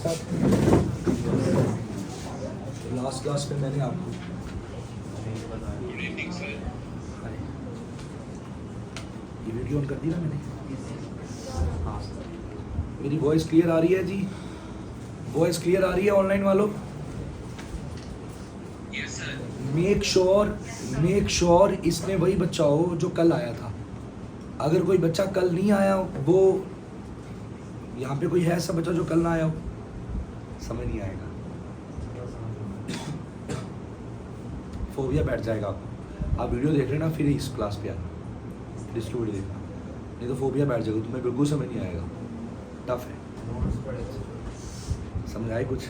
साथ last class में मैंने आपको ये वीडियो ऑन कर दी ना मैंने। हाँ मेरी वॉइस क्लियर आ रही है जी? वॉइस क्लियर आ रही है ऑनलाइन वालों? मेक श्योर इसमें वही बच्चा हो जो कल आया था। अगर कोई बच्चा कल नहीं आया, वो यहाँ पे कोई है ऐसा बच्चा जो कल ना आया हो? समझ नहीं आएगा, फोबिया बैठ जाएगा आपको। आप वीडियो देख रहे ना, फिर इस क्लास पे आना, फिर इसकी वीडियो देखना, नहीं तो फोबिया बैठ जाएगा, तुम्हें बिल्कुल समझ नहीं आएगा। टफ है। समझ आए कुछ?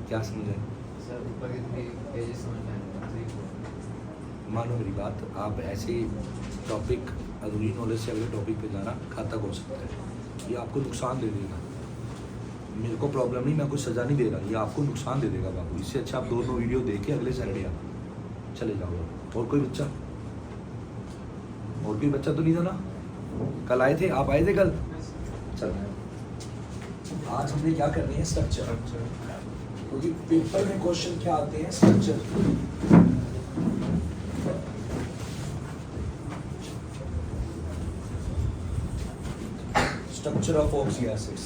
क्या समझ आए? मानो मेरी बात, आप ऐसे टॉपिक अधूरी नॉलेज से अगले टॉपिक पे जाना घातक हो सकता है। ये आपको नुकसान दे देगा। मेरे को प्रॉब्लम नहीं, मैं कुछ सज़ा नहीं दे रहा, ये आपको नुकसान दे देगा बाबू। इससे अच्छा आप दोनों वीडियो देख के अगले सैटरडे आप चले जाओ। और कोई बच्चा? और कोई बच्चा तो नहीं था ना? कल आए थे? आप आए थे कल? चल आज हमने क्या करनी है? स्ट्रक्चर। क्योंकि पेपर में क्वेश्चन क्या आते हैं? Structure. Structure of oxy acids.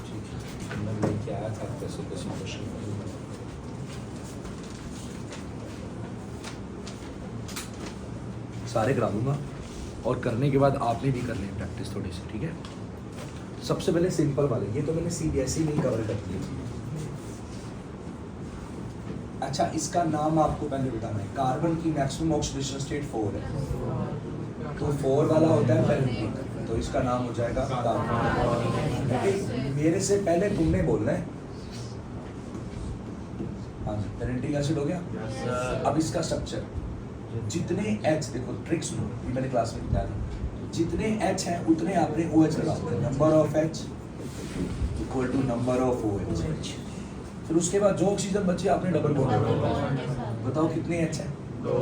ठीक है, मैं लेके आया था कैसे क्वेश्चन। सारे करा दूंगा और करने के बाद आपने भी करनी है प्रैक्टिस थोड़ी सी, ठीक है? सबसे पहले सिंपल वाले, ये तो मैंने सीबीएसई में ही कवर कर दिया। अच्छा, इसका नाम आपको पहले बताना है। कार्बन की मैक्सिमम ऑक्सीडेशन स्टेट 4 है, तो 4 वाला होता है पेरेंटिक, तो इसका नाम हो जाएगा कार्बन। मेरे से पहले तुमने बोलना है। हाँ जी, पेरेंटिक एसिड हो गया। अब इसका स्ट्रक्चर, जितने H, देखो ट्रिक सुनो, ये मैंने क्लास में बताया था। जितने H हैं उतने आपने OH लगाओ। Number of H equal to number of OH। फिर उसके बाद जो ऑक्सीजन बची आपने डबल बॉन्ड लगाओ। बताओ कितने H हैं? 2।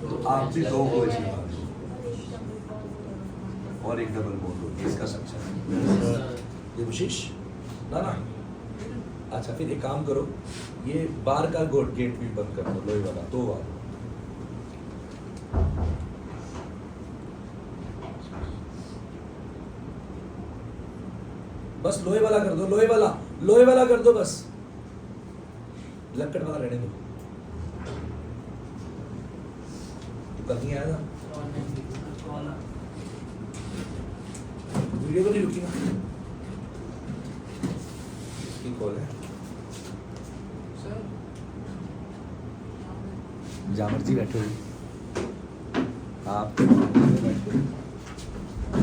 तो आपने 2 OH लगा और एक डबल बॉन्ड हो गया। इसका स्ट्रक्चर ये विशेष ना ना। अच्छा, फिर एक काम करो, ये बार का गेट भी बंद कर दो, लोहे वाला 2 बार। बस लोहे वाला कर दो, लोहे वाला कर दो, बस लक्कड़ वाला रहने दो। तो कल नहीं आया था, वीडियो तो नहीं रुकी ना? इसकी कॉल है, जहाँ मर्जी बैठो आप।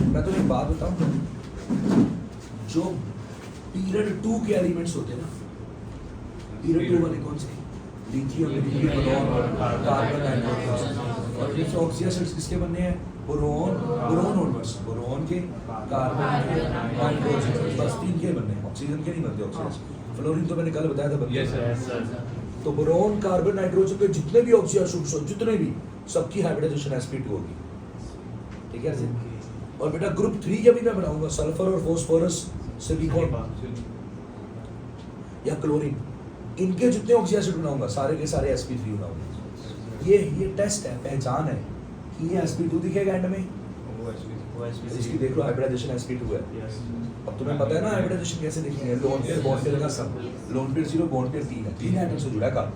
मैं तुम्हें एक बात बताऊं, जो पीरियड 2 के एलिमेंट्स होते हैं ना, पीरियड 2 वाले कौन से? Lithium, carbon, nitrogen. और ये ऑक्सी एसिड्स किसके बनने हैं? बोरोन और बस बोरोन के, कार्बन के, नाइट्रोजन, बस 3 के बनने हैं। ऑक्सीजन के नहीं बनते ऑक्सीजन। फ्लोरीन तो मैंने कल बताया था बनते हैं। तो बोरोन, कार्बन, नाइट्रोजन के जितने भी ऑक्सी एसिड्स, जितने भी, सबकी हाइब्रिडाइजेशन sp2 होगी, ठीक है? और बेटा ग्रुप 3 के भी मैं बनाऊंगा, सल्फर और फास्फोरस, सिलिकॉन या क्लोरीन, इनके जितने ऑक्सी एसिड बनाऊंगा सारे के सारे sp3 बनाऊंगा। ये टेस्ट है, पहचान है कि ये sp2 दिखेगा एंड में, इसकी देख लो हाइब्रिडाइजेशन sp2 है। अब तुम्हें पता है ना हाइब्रिडाइजेशन कैसे देखनी है? लोन पेयर बॉन्ड पेयर का सम, लोन पेयर 0 बॉन्ड पेयर 3 है, 3 एटम से जुड़ा है कार्बन।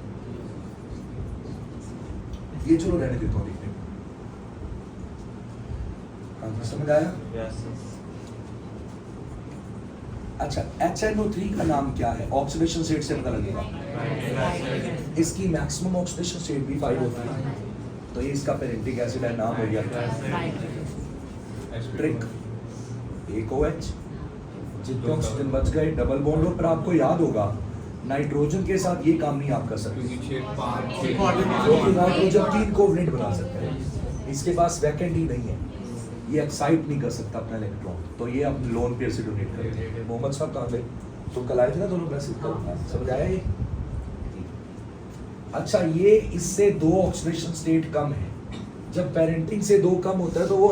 ये चलो रहने देता हूँ, देखते हैं। समझ आया? अच्छा, HNO3 का नाम क्या है? ऑक्सीडेशन स्टेट से पता लगेगा। इसकी मैक्सिमम ऑक्सीडेशन स्टेट भी 5 होती है, तो ये इसका पेरेंटिक एसिड है, नाम हो गया ट्रिक। एक OH, जितने ऑक्सीजन बच गए डबल बॉन्ड। और पर आपको याद होगा नाइट्रोजन के साथ ये काम नहीं आप कर सकते, क्योंकि नाइट्रोजन 3 कोवलेंट बना सकता है, इसके पास वैकेंट ही नहीं है, ये एक्साइट नहीं कर सकता अपना इलेक्ट्रॉन, तो ये अपने लोन पेयर से डोनेट करते हैं। मोहम्मद साहब कहाँ गए? तुम कल आए थे ना दोनों क्लासेस का, समझ आया ये? अच्छा, ये इससे 2 ऑक्सीडेशन स्टेट कम है। जब पेरेंटिंग से 2 कम होता है तो वो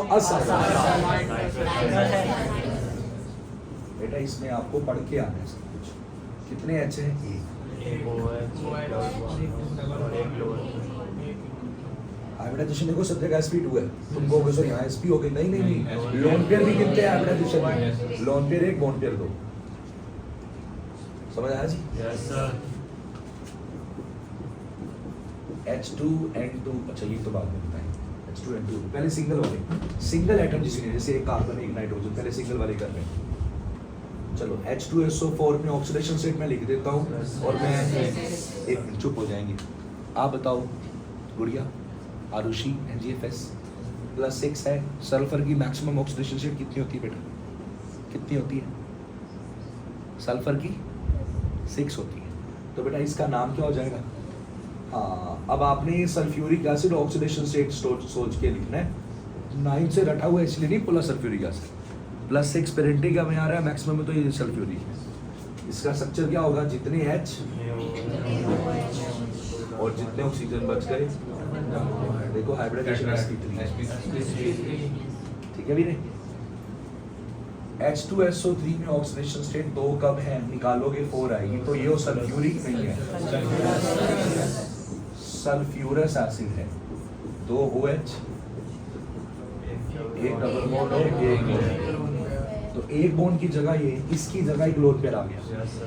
बेटा बेटा इसमें आपको पढ़ के आना है सब कुछ। कितने एच हैं? एक। हाइब्रिडाइजेशन देखो सब जगह sp2 है, तुम कहोगे सर यहाँ sp हो गई, नहीं नहीं नहीं, लोन पेयर भी कितने हैं हाइब्रिडाइजेशन में? Lone pair 1, bond pair 2। समझ आया जी? Yes sir. H2 N2, अच्छा ये तो बाद में बताएंगे। H2 N2 पहले सिंगल वाले, सिंगल एटम जिसमें जैसे एक कार्बन एक नाइट्रोजन, पहले सिंगल वाले कर रहे हैं। चलो H2SO4 में ऑक्सीडेशन स्टेट में लिख देता हूँ और मैं एक मिनट चुप हो जाएंगे। आप बताओ गुड़िया, आरुषि, NGFS +6 है, सल्फर की मैक्सिमम ऑक्सीडेशन स्टेट कितनी होती है बेटा? कितनी होती है? सल्फर की 6 होती है। तो बेटा इसका नाम क्या हो जाएगा? हाँ, अब आपने सल्फ्यूरिक एसिड ऑक्सीडेशन स्टेट सोच के लिखना है। 9 से रटा हुआ इसलिए नहीं बोला सल्फ्यूरिक एसिड, +6 पेरेंटिक में आ रहा है, मैक्सिमम में तो ये सल्फ्यूरिक है। इसका स्ट्रक्चर क्या होगा? जितने H और जितने ऑक्सीजन बच गए, देखो हाइब्रिडाइजेशन sp3, ठीक है भी नहीं? H2SO3 में ऑक्सीडेशन स्टेट 2 कब है? निकालोगे 4 आएगी, तो ये सल्फ्यूरिक नहीं है, सल्फ्यूरस एसिड है। 2 OH, एक डबल बॉन्ड और एक बॉन्ड, तो एक बॉन्ड की जगह ये, इसकी जगह एक लोन पेयर आ गया,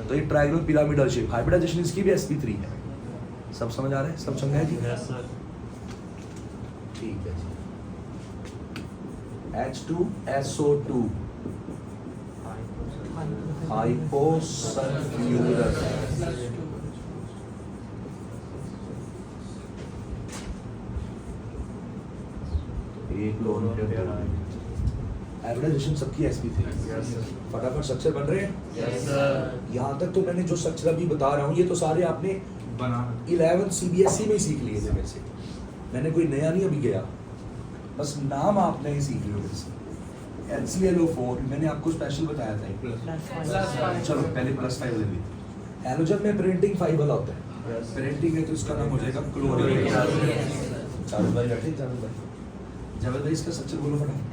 तो ये ट्रायंगल पिरामिडल शेप। हाइब्रिडाइजेशन इसकी भी sp3 है। सब समझ आ रहा है? सब समझा है जी? ठीक है जी। H2SO2 हाइपोसल्फ्यूरस, एक लोन पेयर। हाइब्रिडाइजेशन सबकी sp3। फटाफट स्ट्रक्चर बन रहे हैं। यहाँ तक तो मैंने जो स्ट्रक्चर अभी बता रहा हूँ ये तो सारे आपने 11 CBSE में ही सीख लिए थे मेरे से, मैंने कोई नया नहीं अभी गया, बस नाम आपने ही सीख लिया मेरे से। HClO4 मैंने आपको स्पेशल बताया था, चलो पहले +5 ले ली। हैलोजन में प्रिंटिंग 5 वाला होता है, प्रिंटिंग है तो इसका नाम हो जाएगा क्लोरीन। चालू भाई बैठे, चालू भाई, जावेद भाई इसका स्ट्रक्चर बोलो फटाफट।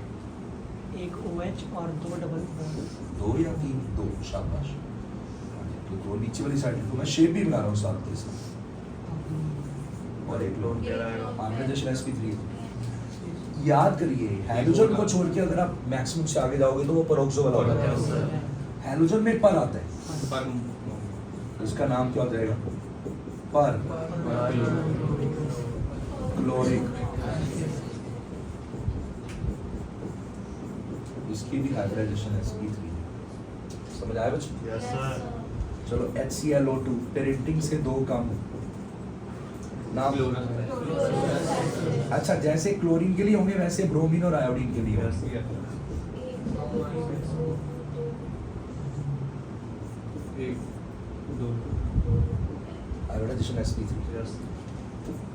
एक OH और 2 डबल बॉन्ड, 2 या 3? 2, शाबाश। तो 2 नीचे वाली साइड को मैं शेप भी बना रहा हूँ साथ के साथ, और एक लोन हाइब्रिडाइजेशन sp3। याद करिए हाइड्रोजन को छोड़ के अगर आप मैक्सिमम से आगे जाओगे तो वो पेरोक्सो वाला होता है। हाइड्रोजन में पर आता है, इसका नाम क्या हो जाएगा? पर क्लोरिक। इसकी भी हाइब्रिडाइजेशन sp3 है। समझ आया बच्चों? Yes sir. चलो HClO2 पेरेंटिंग से 2 कम नाम। अच्छा, जैसे क्लोरीन के लिए होंगे वैसे ब्रोमीन और आयोडीन के लिए होंगे। Hybridisation sp3।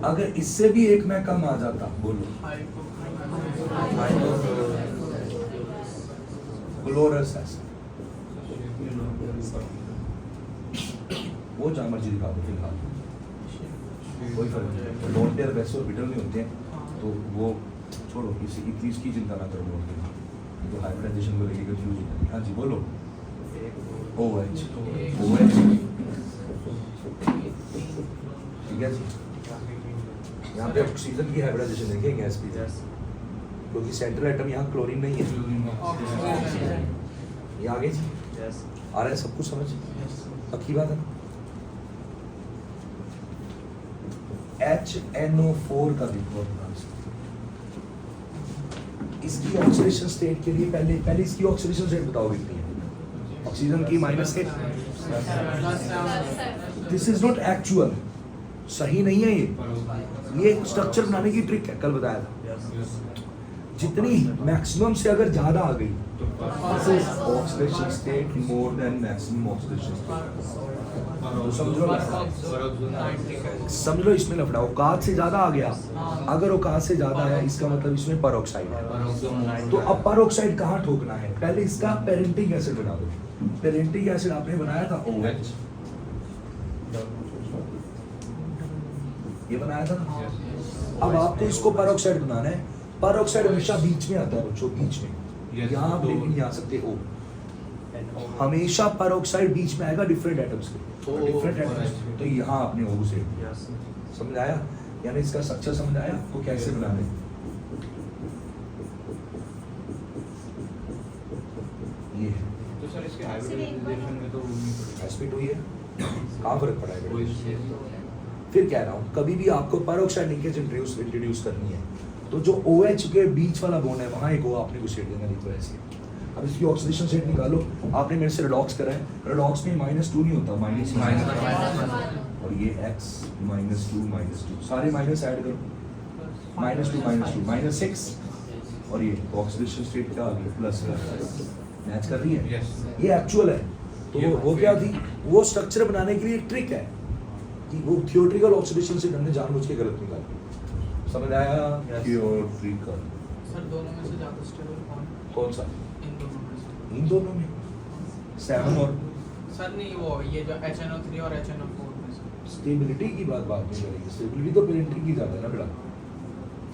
अगर इससे भी एक में कम आ जाता, बोलो क्लोरस एसिड, वो जहाँ मर्जी दिखा दो फिलहाल, कोई फर्क नहीं। लोन पेयर वैसे ऑर्बिटल में होते हैं तो वो छोड़ो, किसी की चिंता ना करो। लोन पेयर तो हाइब्रिडाइजेशन को लेके कंफ्यूज हो जाएगी। हाँ जी बोलो। OH, ठीक है जी। यहाँ पे ऑक्सीजन की हाइब्रिडाइजेशन देखेंगे sp3, क्योंकि सेंट्रल एटम यहाँ क्लोरीन नहीं है। ये आगे जी आ रहा है, सब कुछ समझ पक्की बात है। HNO4 का देखो, इसकी ऑक्सीडेशन स्टेट के लिए पहले इसकी ऑक्सीडेशन स्टेट बताओ कितनी है? ऑक्सीजन की -8। दिस इज नॉट एक्चुअल, सही नहीं है ये स्ट्रक्चर बनाने की ट्रिक है, कल बताया था। जितनी मैक्सिमम से अगर ज्यादा आ गई oxidation state more than maximum oxidation state, तो समझ लो इसमें लफड़ा। औकात से ज्यादा आ गया, अगर औकात से ज्यादा है इसका मतलब इसमें परऑक्साइड है। तो अब परऑक्साइड कहाँ ठोकना है? पहले इसका पेरेंटिक एसिड बना दो। पेरेंटिक एसिड आपने बनाया था OH, ये बनाया था ना। अब आपको इसको परऑक्साइड बनाना है। परऑक्साइड हमेशा बीच में आता है बच्चों, बीच में। यहाँ आप लेकिन नहीं आ सकते O, हमेशा पेरोक्साइड बीच में आएगा डिफरेंट एटम्स के, डिफरेंट एटम्स। alright. तो यहाँ आपने O से Yes. समझ आया, यानी इसका स्ट्रक्चर समझ आया आपको कैसे बनाने। ये तो सर इसके हाइब्रिडाइजेशन में तो वो नहीं पड़ेगा। एस्पेक्ट हुई है, कहाँ फर्क पड़ा है कोई बेटा? चीज़- फिर कह रहा हूँ कभी भी आपको पेरोक्साइड लिंकेज इंट्रोड्यूस करनी है तो जो OH के बीच वाला बॉन्ड है वहाँ एक O आपने कुछ शेड देना, देखो ऐसे। अब इसकी ऑक्सीडेशन स्टेट निकालो, आपने मेरे से रेडॉक्स करा है, रेडॉक्स में -2 नहीं होता, माइनस और ये X -2 सारे माइनस ऐड करो, -2 -6 और ये ऑक्सीडेशन स्टेट क्या आ गई प्लस, मैच कर रही है। Yes. ये एक्चुअल है। तो ये वो क्या थी, वो स्ट्रक्चर बनाने के लिए एक ट्रिक है कि वो थियोरेटिकल ऑक्सीडेशन से हमने जानबूझ के गलत निकाला। समझ आया? Yes. थियोरेटिकल सर दोनों में से ज़्यादा स्टेबल कौन सा? इन दोनों में से इन दोनों में 7 और सर नहीं वो ये जो HNO3 और HNO4 में से स्टेबिलिटी की बात नहीं करेंगे। स्टेबिलिटी तो पेरेंटिंग की जाता है ना बेटा,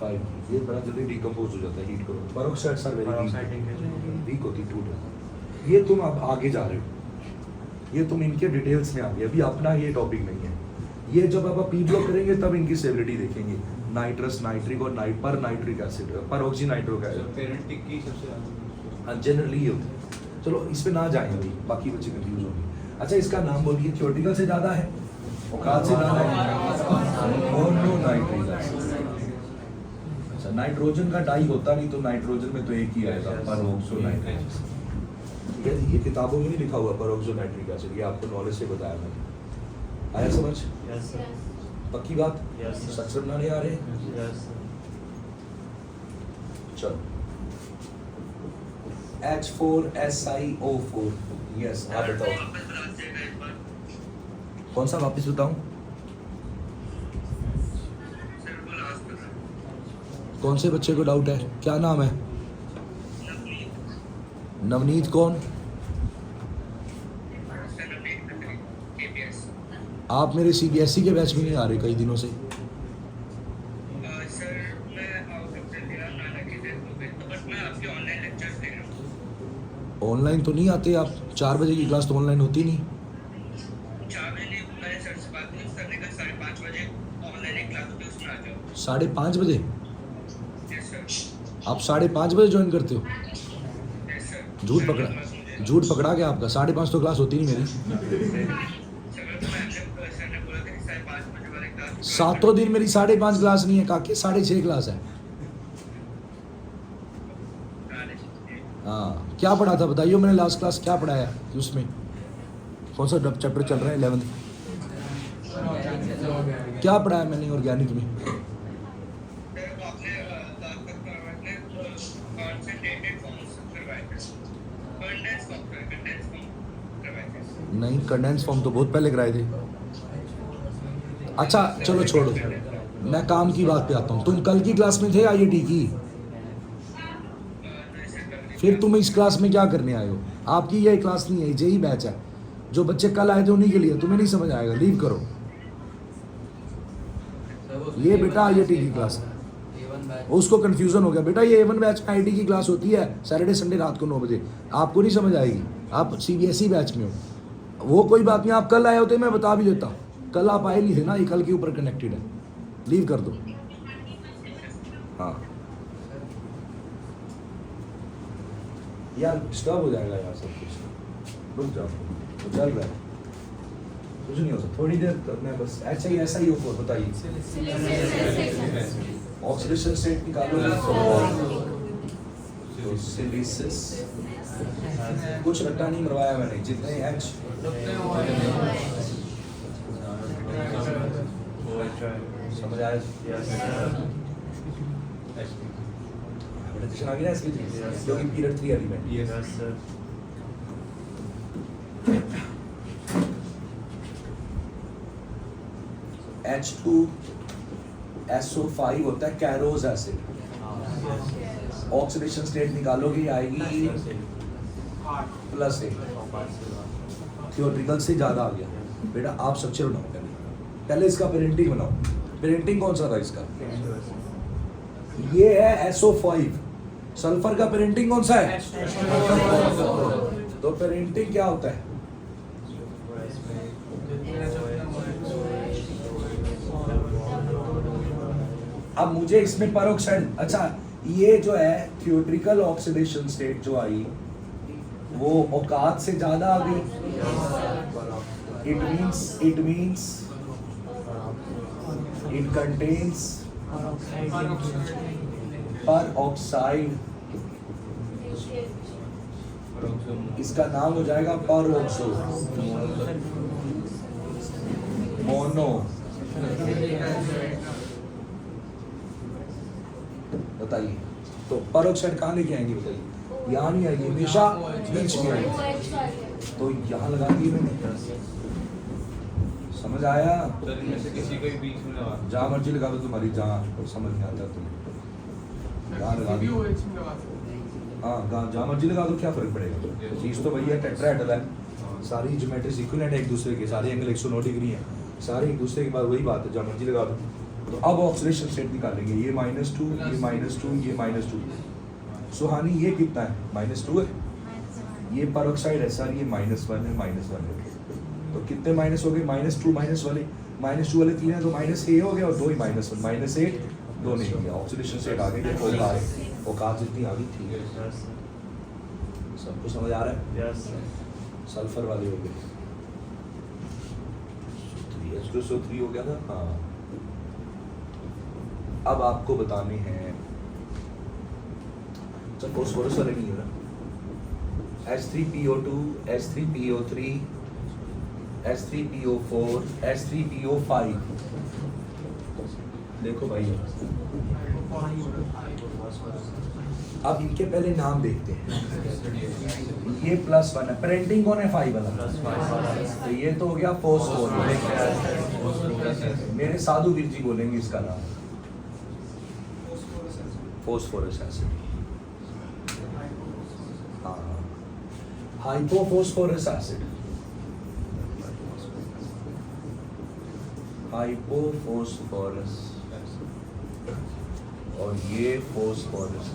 5 ये बड़ा जल्दी डिकम्पोज हो जाता है, हीट करो। Peroxide sir Peroxide linkage weak होती, टूट जाता है। ये तुम अब आगे जा रहे हो, ये तुम इनके डिटेल्स में आ गए, अभी अपना ये टॉपिक नहीं है। ये जब आप पी ब्लॉक करेंगे तब इनकी स्टेबिलिटी देखेंगे, नाइट्रस, नाइट्रिक और पर नाइट्रिक एसिड, पर ऑक्सीनाइट्रिक सर एसिड, पेरेंटिक की सबसे ज़्यादा। हाँ जनरली ये होता है। चलो इस पे ना जाएं अभी, बाकी बच्चे कंफ्यूज होंगे। अच्छा इसका नाम बोलिए, थियोरेटिकल से ज़्यादा है, औकात से ज़्यादा है, मोनोनाइट्रिक एसिड। अच्छा नाइट्रोजन का डाई होता नहीं तो नाइट्रोजन में तो एक ही आएगा, पेरोक्सोनाइट्रिक एसिड। ये किताबों में नहीं लिखा हुआ पेरोक्सोनाइट्रिक एसिड, ये आपको नॉलेज से बताया मैंने। आया समझ? Yes, sir. पक्की बात? Yes, sir. स्ट्रक्चर बनाने आ रहे हैं? Yes, sir. चलो H4SiO4, यस आप बताओ कौन सा वापस बताऊं? कौन से बच्चे को डाउट है, क्या नाम है? नवनीत कौन? आप मेरे CBSE के बैच में नहीं आ रहे कई दिनों से। ऑनलाइन तो नहीं आते आप, 4 बजे की क्लास तो ऑनलाइन होती नहीं। 5:30 बजे? आप 5:30 बजे ज्वाइन करते हो? झूठ पकड़ा क्या आपका? 5:30 तो क्लास होती नहीं मेरी। 7 दिन मेरी 5:30 क्लास नहीं है काके, 6:30 क्लास है। हाँ क्या पढ़ा था बताइए, मैंने लास्ट क्लास क्या पढ़ाया उसमें? कौन सा चैप्टर चल रहा है 11th? क्या पढ़ाया मैंने ऑर्गेनिक में? नहीं कंडेंस फॉर्म तो बहुत पहले कराए थे। अच्छा चलो छोड़ो, मैं काम की बात पे आता हूँ। तुम कल की क्लास में थे IIT की, फिर तुम इस क्लास में क्या करने आए हो? आपकी यह क्लास नहीं है, यही बैच है। जो बच्चे कल आए थे उन्हीं के लिए, तुम्हें नहीं समझ आएगा, लीव करो। ये बेटा IIT की क्लास है, उसको कंफ्यूजन हो गया बेटा। ये A1 बैच में IIT की क्लास होती है सैटरडे संडे रात को 9 बजे। आपको नहीं समझ आएगी, आप CBSE बैच में हो। वो कोई बात नहीं, आप कल आए होते मैं बता भी देता। कल आप आए नहीं थे ना, ये कल के ऊपर कनेक्टेड है, लीव कर दो। हाँ यार डिस्टर्ब हो जाएगा यार सब कुछ, रुक जाओ तो चल रहा है, कुछ नहीं हो सकता। थोड़ी देर करना बस। ऐसा ही हो बताइए, ऑक्सीडेशन स्टेट निकालो। तो सिलिसिस कुछ रट्टा नहीं मरवाया मैंने, जितने H समझ आया? आ गया इसकी जो कि period 3 element. Yes, sir. H2SO5 होता है कैरोज एसिड। ऑक्सीडेशन स्टेट निकालोगे आएगी +8। थियोरेटिकल से ज़्यादा आ गया बेटा। आप स्ट्रक्चर बनाओ पहले इसका पेरेंटिंग बनाओ। पेरेंटिंग कौन सा था इसका? ये है SO5। सल्फर का पेरेंटिंग कौन सा है? तो पेरेंटिंग क्या होता है? अब मुझे इसमें पेरोक्साइड, अच्छा ये जो है थियोट्रिकल ऑक्सीडेशन स्टेट जो आई वो औकात से ज्यादा आ गई। इट मींस इट कंटेन्स पर ऑक्साइड, इसका नाम हो जाएगा परऑक्सो मोनो। बताइए तो परऑक्साइड कहाँ लेके आएंगे? बताइए, यहाँ नहीं आएगी, हमेशा बीच में आएगी। तो यहाँ लगा दिए मैंने, समझ आया? सर इनमें से किसी को भी बीच में लगा जहाँ मर्जी लगा दो तुम्हारी, जहाँ समझ नहीं आता तुम्हें जहाँ लगा दो। हाँ जहाँ मर्जी लगा दो, क्या फर्क पड़ेगा? चीज तो भैया टेट्राहेड्रल है, सारी ज्योमेट्री इक्विवेलेंट है एक दूसरे के, सारे एंगल 109 डिग्री है, सारे एक दूसरे के बाद वही बात है, जहाँ मर्जी लगा दो। तो अब ऑक्सीडेशन स्टेट निकालेंगे, ये -2, ये -2, ये -2। सुहानी ये कितना है? -2 है। ये पेरोक्साइड है सर, ये -1 है, -1 है। तो कितने माइनस हो गए? -2 -2 वाले 3 है तो -a हो गया और 2 ही -1, -8 2 नहीं हो गया। ऑक्सीडेशन स्टेट आ गई, औकात जितनी आ गई ठीक है। सबको समझ आ रहा है? सल्फर वाले हो गए, H2SO3 हो गया था। हाँ अब आपको बताने हैं, अच्छा फॉस्फोरस वाले नहीं है ना, H3PO2, H3PO3, H3PO4, H3PO5। देखो भाई अब इनके पहले नाम देखते हैं। ये +1 है, पेरेंटिंग कौन है? 5 वाला, तो ये तो हो गया फॉस्फोरस। मेरे साधु वीर जी बोलेंगे इसका नाम, फॉस्फोरस एसिड। हाँ हाइपोफॉस्फोरस एसिड, हाइपोफॉस्फोरस, और ये फॉस्फोरस।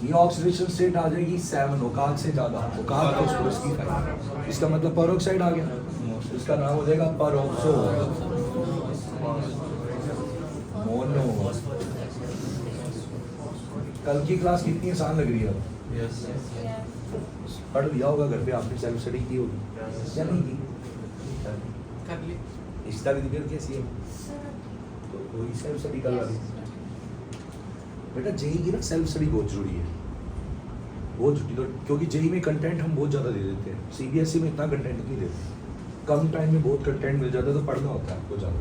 ये ऑक्सीडेशन स्टेट आ जाएगी 7, औकात से ज्यादा, औकात फॉस्फोरस की 5। इसका मतलब पेरोक्साइड आ गया, इसका नाम हो जाएगा पेरोक्सो मोनो। कल की क्लास कितनी आसान लग रही है? पढ़ लिया होगा घर पे आपने, सेल्फ स्टडी की होगी या नहीं की? कर ली। इसका भी दिक्कत कैसी है? तो कोई सेल्फ स्टडी करवा दी बेटा। जेई की ना सेल्फ स्टडी बहुत जरूरी है, बहुत जरूरी, क्योंकि जेई में कंटेंट हम बहुत ज़्यादा दे देते हैं, सीबीएसई में इतना कंटेंट नहीं देते, कम टाइम में बहुत कंटेंट मिल जाता है, तो पढ़ना होता है आपको ज़्यादा।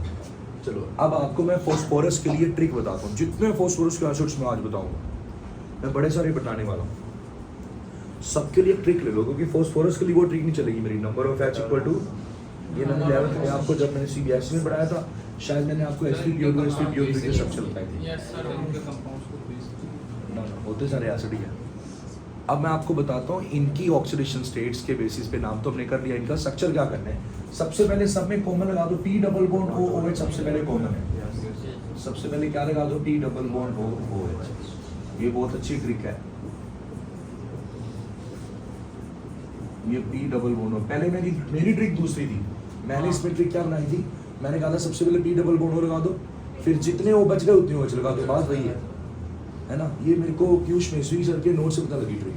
चलो अब आपको मैं फॉस्फोरस के लिए ट्रिक बताता हूँ, जितने फॉस्फोरस के एसिड्स मैं आज बताऊँगा, मैं बड़े सारे बताने वाला हूँ, सबके लिए ट्रिक ले लो, क्योंकि फॉस्फोरस के लिए वो ट्रिक नहीं चलेगी मेरी। नंबर ऑफ H = 2, ये मैंने 11th में आपको, जब मैंने सीबीएसई में पढ़ाया था, शायद मैंने आपको H3PO2 H3PO3 के सब बताए थे। Yes sir. इनके कंपाउंड्स को प्लीज ना होते सारे एसिड ही है। अब मैं आपको बताता हूँ इनकी ऑक्सीडेशन स्टेट्स के बेसिस पे, नाम तो हमने कर लिया, इनका स्ट्रक्चर क्या करना है। सबसे पहले सब में कॉमन लगा दो, P डबल बॉन्ड OOH सबसे पहले कॉमन है। सबसे पहले क्या लगा दो? P double bond OOH। ये बहुत अच्छी ट्रिक है, ये P डबल बॉन्ड। पहले मेरी ट्रिक दूसरी थी, मैंने इसमें ट्रिक क्या बनाई थी, मैंने कहा था सबसे पहले P डबल बॉन्ड लगा दो, फिर जितने वो बच गए उतने OH लगा दो, बात वही है ना। ये मेरे को पीयूष मेसवी सर के नोट से पता लगी ट्रिक,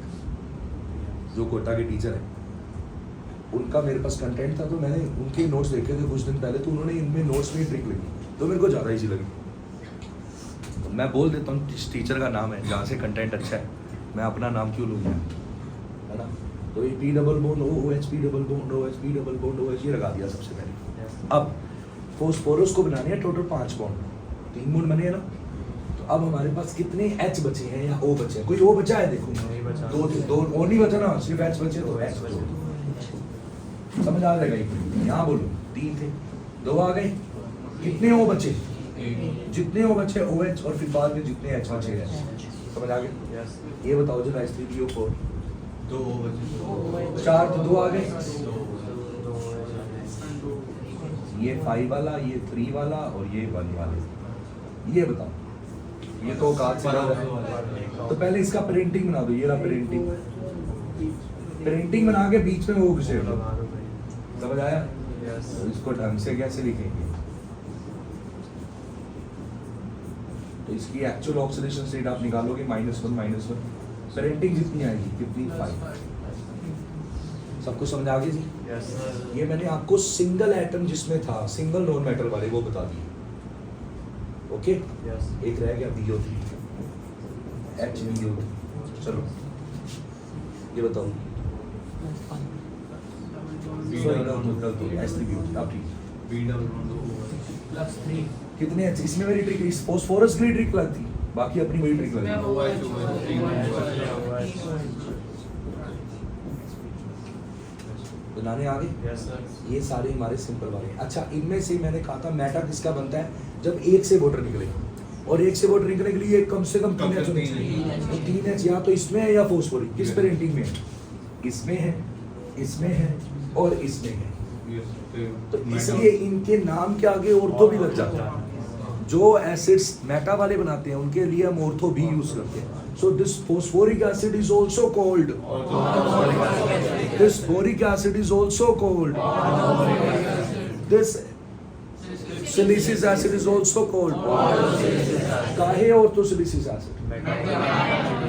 जो कोटा के टीचर है, उनका मेरे पास कंटेंट था, तो मैंने उनके नोट्स देखे थे कुछ दिन पहले, तो उन्होंने इनमें नोट्स में ट्रिक लगी, तो मेरे को ज़्यादा ईजी लगी। तो मैं बोल देता हूँ जिस टीचर का नाम है, जहाँ से कंटेंट अच्छा है, मैं अपना नाम क्यों लूँगा, है ना। तो ये P double bond OOH, P double bond OH, P double bond OH ये लगा दिया सबसे पहले। अब फॉस्फोरस को बनाने हैं टोटल 5 बॉन्ड, 3 बॉन्ड बने हैं ना। तो अब हमारे पास कितने H बचे हैं या O बचे हैं? कोई O बचा है? देखो दो O नहीं बचा ना, सिर्फ H बचे, तो H बचे, समझ आ जाएगा। यहाँ बोलो 3 थे, 2 आ गए, कितने O बचे? जितने O बचे OH, और फिर बाद में जितने H बचे हैं, समझ आ गए। ये बताओ जरा H3PO4, 2 बचे, 4 तो 2 आ गए, ये 5 वाला, ये 3 वाला, और ये 1 वाला। ये बताओ ये तो औकात से ज्यादा है। तो पहले इसका प्रिंटिंग बना दो, ये रहा प्रिंटिंग। प्रिंटिंग बना के बीच में वो घुसेड़ दो, समझ आया? तो इसको ढंग से कैसे लिखेंगे? तो इसकी एक्चुअल ऑक्सीडेशन स्टेट आप निकालोगे -1 प्रिंटिंग जितनी आएगी कितनी 5। सबको समझ आ गई जी? ये मैंने आपको सिंगल एटम जिसमें था, सिंगल नॉन मेटल वाले, वो बता दिए। ओके एक रह गया BO3 HBO3। चलो ये बताओ कितने H? इसमें मेरी ट्रिक, इस फोस्फोरस की ट्रिक लगती, बाकी अपनी वही ट्रिक लगती। बनाने आ गए? ये सारे हमारे सिंपल वाले। अच्छा इनमें से मैंने कहा था मेटा किसका बनता है? जब एक से वाटर निकले, और एक से वाटर निकलने के लिए कम से कम 3 H होने चाहिए। तो 3 H या तो इसमें है या फोस्फोरिक। किस पेरेंटिंग में है? इसमें है, इसमें है और इसमें है। तो इसलिए इनके नाम के आगे ऑर्थो भी लग जाता है। जो एसिड्स मेटा वाले बनाते हैं उनके लिए हम ऑर्थो भी यूज करते हैं। So this phosphoric acid is also called. This boric acid is also called. This siliceous acid is also called. काहे ऑर्थोसिलिसिस एसिड?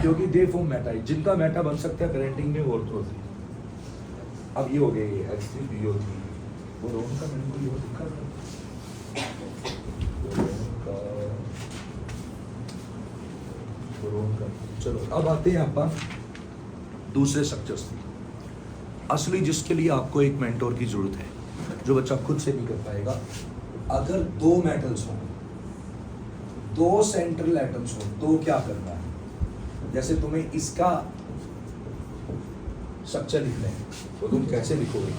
क्योंकि दे फॉर्म मेटा, जिनका मेटा बन सकता है पेरेंटिंग में ऑर्थो। अब ये हो गए H3PO3। बोरोन का मैंने कोई और दिक्कत है? चलो अब आते हैं अपन दूसरे स्ट्रक्चर्स में। असली जिसके लिए आपको एक मेंटोर की जरूरत है, जो बच्चा खुद से नहीं कर पाएगा। अगर 2 मेटल्स हों, 2 सेंट्रल एटम्स हों, तो क्या करना है? जैसे तुम्हें इसका स्ट्रक्चर लिखना है तो तुम कैसे लिखोगे?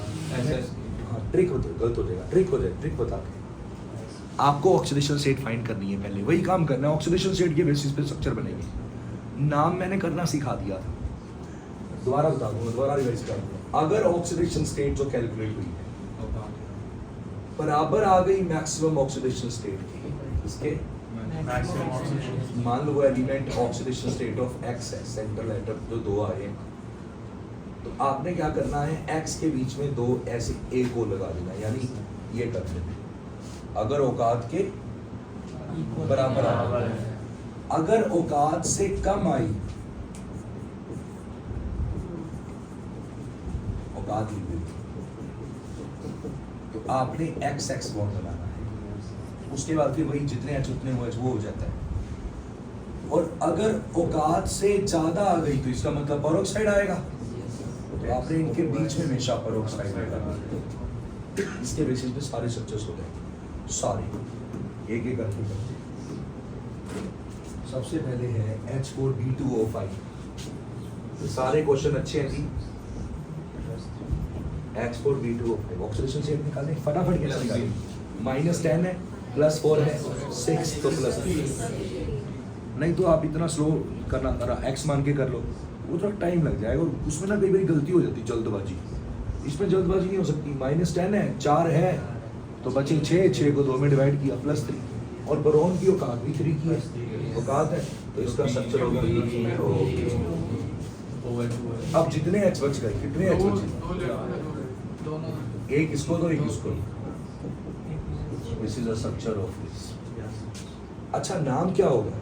हाँ ट्रिक होते गलत हो जाएगा, ट्रिक बता के आपको ऑक्सीडेशन स्टेट फाइंड करनी है। पहले वही काम करना है, ऑक्सीडेशन स्टेट के बेसिस पे स्ट्रक्चर बनेंगे। नाम मैंने करना सिखा दिया था, दोबारा बता दूंगा, दोबारा रिवाइज कर दूंगा। अगर ऑक्सीडेशन स्टेट जो कैलकुलेट हुई है बराबर आ गई मैक्सिमम ऑक्सीडेशन स्टेट की, इसके मान लो वो element oxidation state of X है, सेंट्रल एटम जो 2 आए हैं, तो आपने क्या करना है? X के बीच में 2 ऐसे A को लगा देना, यानी ये कर देना। अगर औकात के बराबर आ, अगर औकात से कम आई, औकात लिख दी, तो आपने XX बॉन्ड बनाना है। उसके बाद फिर वही जितने H उतने वो हो जाता है। और अगर औकात से ज्यादा आ गई तो इसका मतलब पेरोक्साइड आएगा। तो आपने इनके बीच में हमेशा पेरोक्साइड आएगा। इसके बेसिस पे सारे स्ट्रक्चर्स हो गए, सारे एक करके करते। सबसे पहले है H4B2O5। तो सारे क्वेश्चन अच्छे हैं जी। H4B2O5 ऑक्सीडेशन स्टेट निकालें, फटाफट कैसे निकालें? -10 है, +4 है, 6 तो +3। नहीं तो आप इतना स्लो करना X मान के कर लो, वो थोड़ा टाइम लग जाएगा। और उसमें ना कई बार गलती हो जाती, जल्दबाजी। इसमें जल्दबाजी नहीं हो सकती। -10 है, 4 है तो बचे 6 को 2 में डिवाइड किया, +3। और बोरोन की औकात भी 3 की है, औकात है, तो इसका स्ट्रक्चर होगा। अब जितने H बच गए, कितने H बचे? एक इसको दो, एक इसको। This is a structure of this. अच्छा नाम क्या होगा?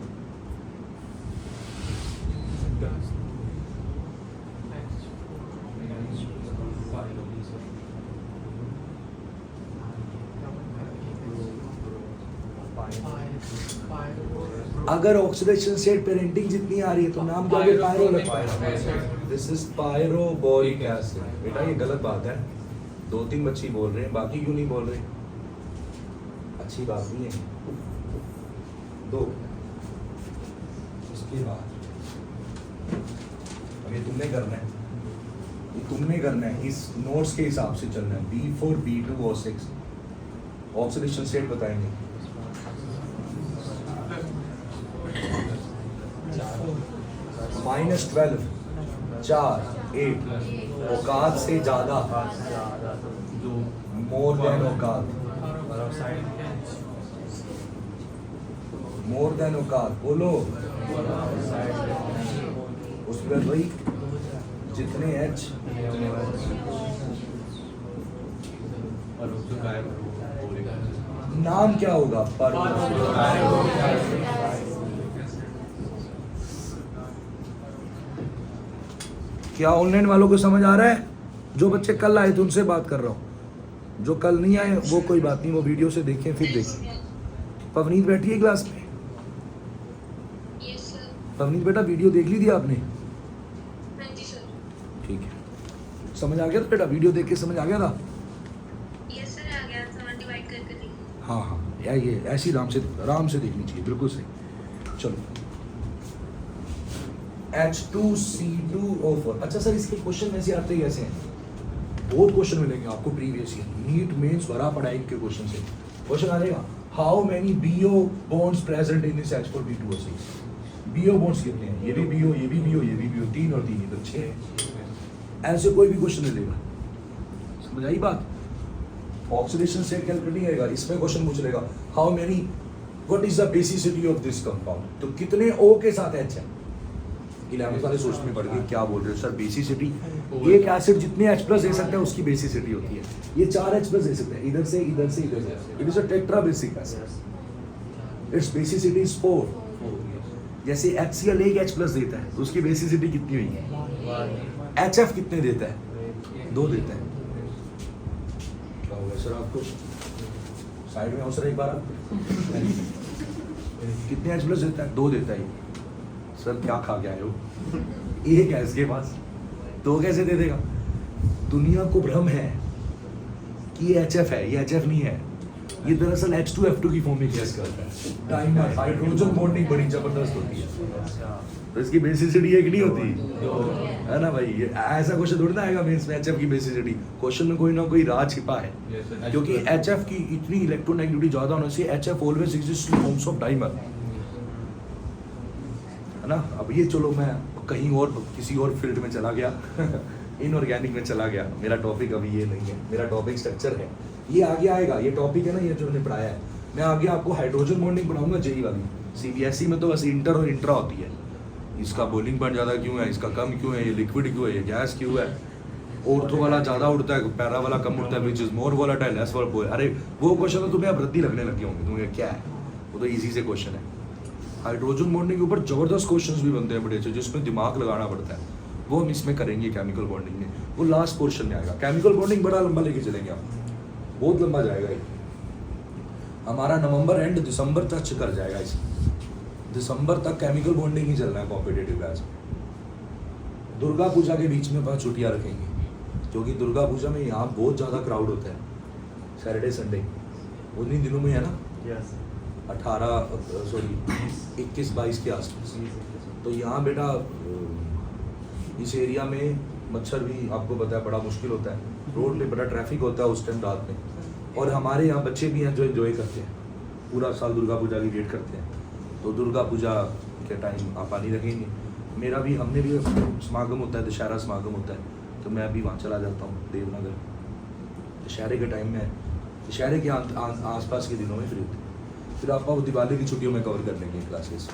अगर ऑक्सीडेशन स्टेट पेरेंटिंग जितनी आ रही है तो नाम क्या होगा? पायरो लग पाएगा। This is pyroboric acid. बेटा ये गलत बात है, 2-3 बच्चे बोल रहे हैं, बाकी क्यों नहीं बोल रहे? अच्छी बात नहीं है। 2 उसके बाद अब ये तुमने करना है, ये तुमने करना है, इस नोट्स के हिसाब से चलना है। B4B2O6 ऑक्सीडेशन स्टेट बताएंगे। -12, 4, 8, औकात से ज्यादा, मोर देन औकात। मोर देन औकात बोलो। उसके बाद वही जितने एच और उसको गायब बोलेगा। नाम क्या होगा पर क्या ऑनलाइन वालों को समझ आ रहा है? जो बच्चे कल आए थे उनसे बात कर रहा हूँ, जो कल नहीं आए वो कोई बात नहीं, वो वीडियो से देखें फिर देखें। पवनीत बैठी है क्लास में? पवनीत बेटा वीडियो देख ली थी आपने? ठीक है, समझ आ गया था बेटा? वीडियो देख के समझ आ गया था? हाँ हाँ, ये ऐसी आराम से देखनी चाहिए, बिल्कुल सही। चलो H2C2O4। अच्छा सर, इसके क्वेश्चन वैसे आते ही कैसे हैं? बहुत क्वेश्चन मिलेंगे आपको प्रीवियस ईयर, नीट मेंस भरा पड़ा है इनके क्वेश्चन से। क्वेश्चन आ जाएगा, how many BO bonds present in this H4B2O6? BO bonds कितने हैं? ये भी BO, ये भी BO, ये भी BO, 3 और 3 इधर 6 है। ऐसे कोई भी क्वेश्चन मिलेगा, समझ आई बात? ऑक्सीडेशन स्टेट कैलकुलेटिंग आएगा, इसमें क्वेश्चन पूछ लेगा, how many what is the basicity of this compound? तो कितने O के साथ H है? 11th वाले सोच में पड़ गए, क्या बोल रहे हो सर? बेसिसिटी, एक एसिड जितने H+ दे सकता है उसकी बेसिसिटी होती है। ये 4 H+ दे सकते हैं, इधर से इधर से इधर से। It is a tetra basic acid, it's basicity is 4। जैसे HCl एक H+ देता है तो उसकी बेसिसिटी कितनी हुई है? HF कितने देता है? 2 देता है। क्या होगा सर आपको? साइड में आओ सर एक बार आप। कितने H+ देता है? 2 देता है। सर क्या खा के आए हो? एक है इसके पास, 2 कैसे दे देगा? दुनिया को भ्रम है कि ये HF है, ये HF नहीं है, ये दरअसल H2F2 की फॉर्म में गैस करता है। डाइमर हाइड्रोजन बॉन्डिंग बड़ी जबरदस्त होती है, तो इसकी बेसिसिटी एक नहीं होती है ना भाई? ये ऐसा क्वेश्चन थोड़ी ना आएगा मेंस में HF की बेसिसिटी। क्वेश्चन में कोई ना कोई राज छिपा है, क्योंकि HF की इतनी इलेक्ट्रोनेगेटिविटी ज्यादा होने से HF always exist in forms of dimer, है ना? अब ये चलो मैं कहीं और किसी और फील्ड में चला गया इनऑर्गेनिक में चला गया। मेरा टॉपिक अभी ये नहीं है, मेरा टॉपिक स्ट्रक्चर है, ये आगे आएगा। ये टॉपिक है ना, ये जो हमने पढ़ाया है, मैं आगे आपको हाइड्रोजन बॉन्डिंग पढ़ाऊंगा जेई वाली। CBSE में तो बस इंटर और इंट्रा होती है, इसका बॉइलिंग पॉइंट ज़्यादा क्यों है, इसका कम क्यों है, ये लिक्विड क्यों है, ये गैस क्यों है, ऑर्थो वाला ज़्यादा उड़ता है, पैरा वाला कम उड़ता है, which is more volatile less volatile. अरे वो क्वेश्चन तो तुम्हें अब रद्दी लगने लगे होंगे, तुम्हें क्या है, वो तो इजी से क्वेश्चन है। हाइड्रोजन बॉन्डिंग के ऊपर जबरदस्त क्वेश्चंस भी बनते हैं बड़े अच्छे, जिसमें दिमाग लगाना पड़ता है, वो हम इसमें करेंगे केमिकल बॉन्डिंग में। वो लास्ट पोर्शन में आएगा। केमिकल बॉन्डिंग बड़ा लंबा लेके चलेंगे आप, बहुत लंबा जाएगा ये हमारा। नवंबर एंड दिसंबर तक कर जाएगा इसे, दिसंबर तक केमिकल बॉन्डिंग ही चलना है कॉम्पिटिटिव बैच में। दुर्गा पूजा के बीच में 5 छुट्टियाँ रखेंगे, क्योंकि दुर्गा पूजा में यहाँ बहुत ज़्यादा क्राउड होता है, सैटरडे संडे उन्हीं दिनों में है ना, 21-22 के आसपास। तो यहाँ बेटा इस एरिया में मच्छर भी आपको पता है बड़ा मुश्किल होता है, रोड पे बड़ा ट्रैफिक होता है उस टाइम रात में। और हमारे यहाँ बच्चे भी हैं जो एंजॉय करते हैं, पूरा साल दुर्गा पूजा की वेट करते हैं, तो दुर्गा पूजा के टाइम आप पानी रखेंगे। मेरा भी, हमने भी समागम होता है, दशहरा समागम होता है, तो मैं भी वहाँ चला जाता हूँ देवनगर, दशहरे के टाइम में, दशहरे के आसपास के दिनों में फ्री होते हैं। फिर आपको दिवाली की छुट्टियों में कवर कर लेंगे क्लासेस।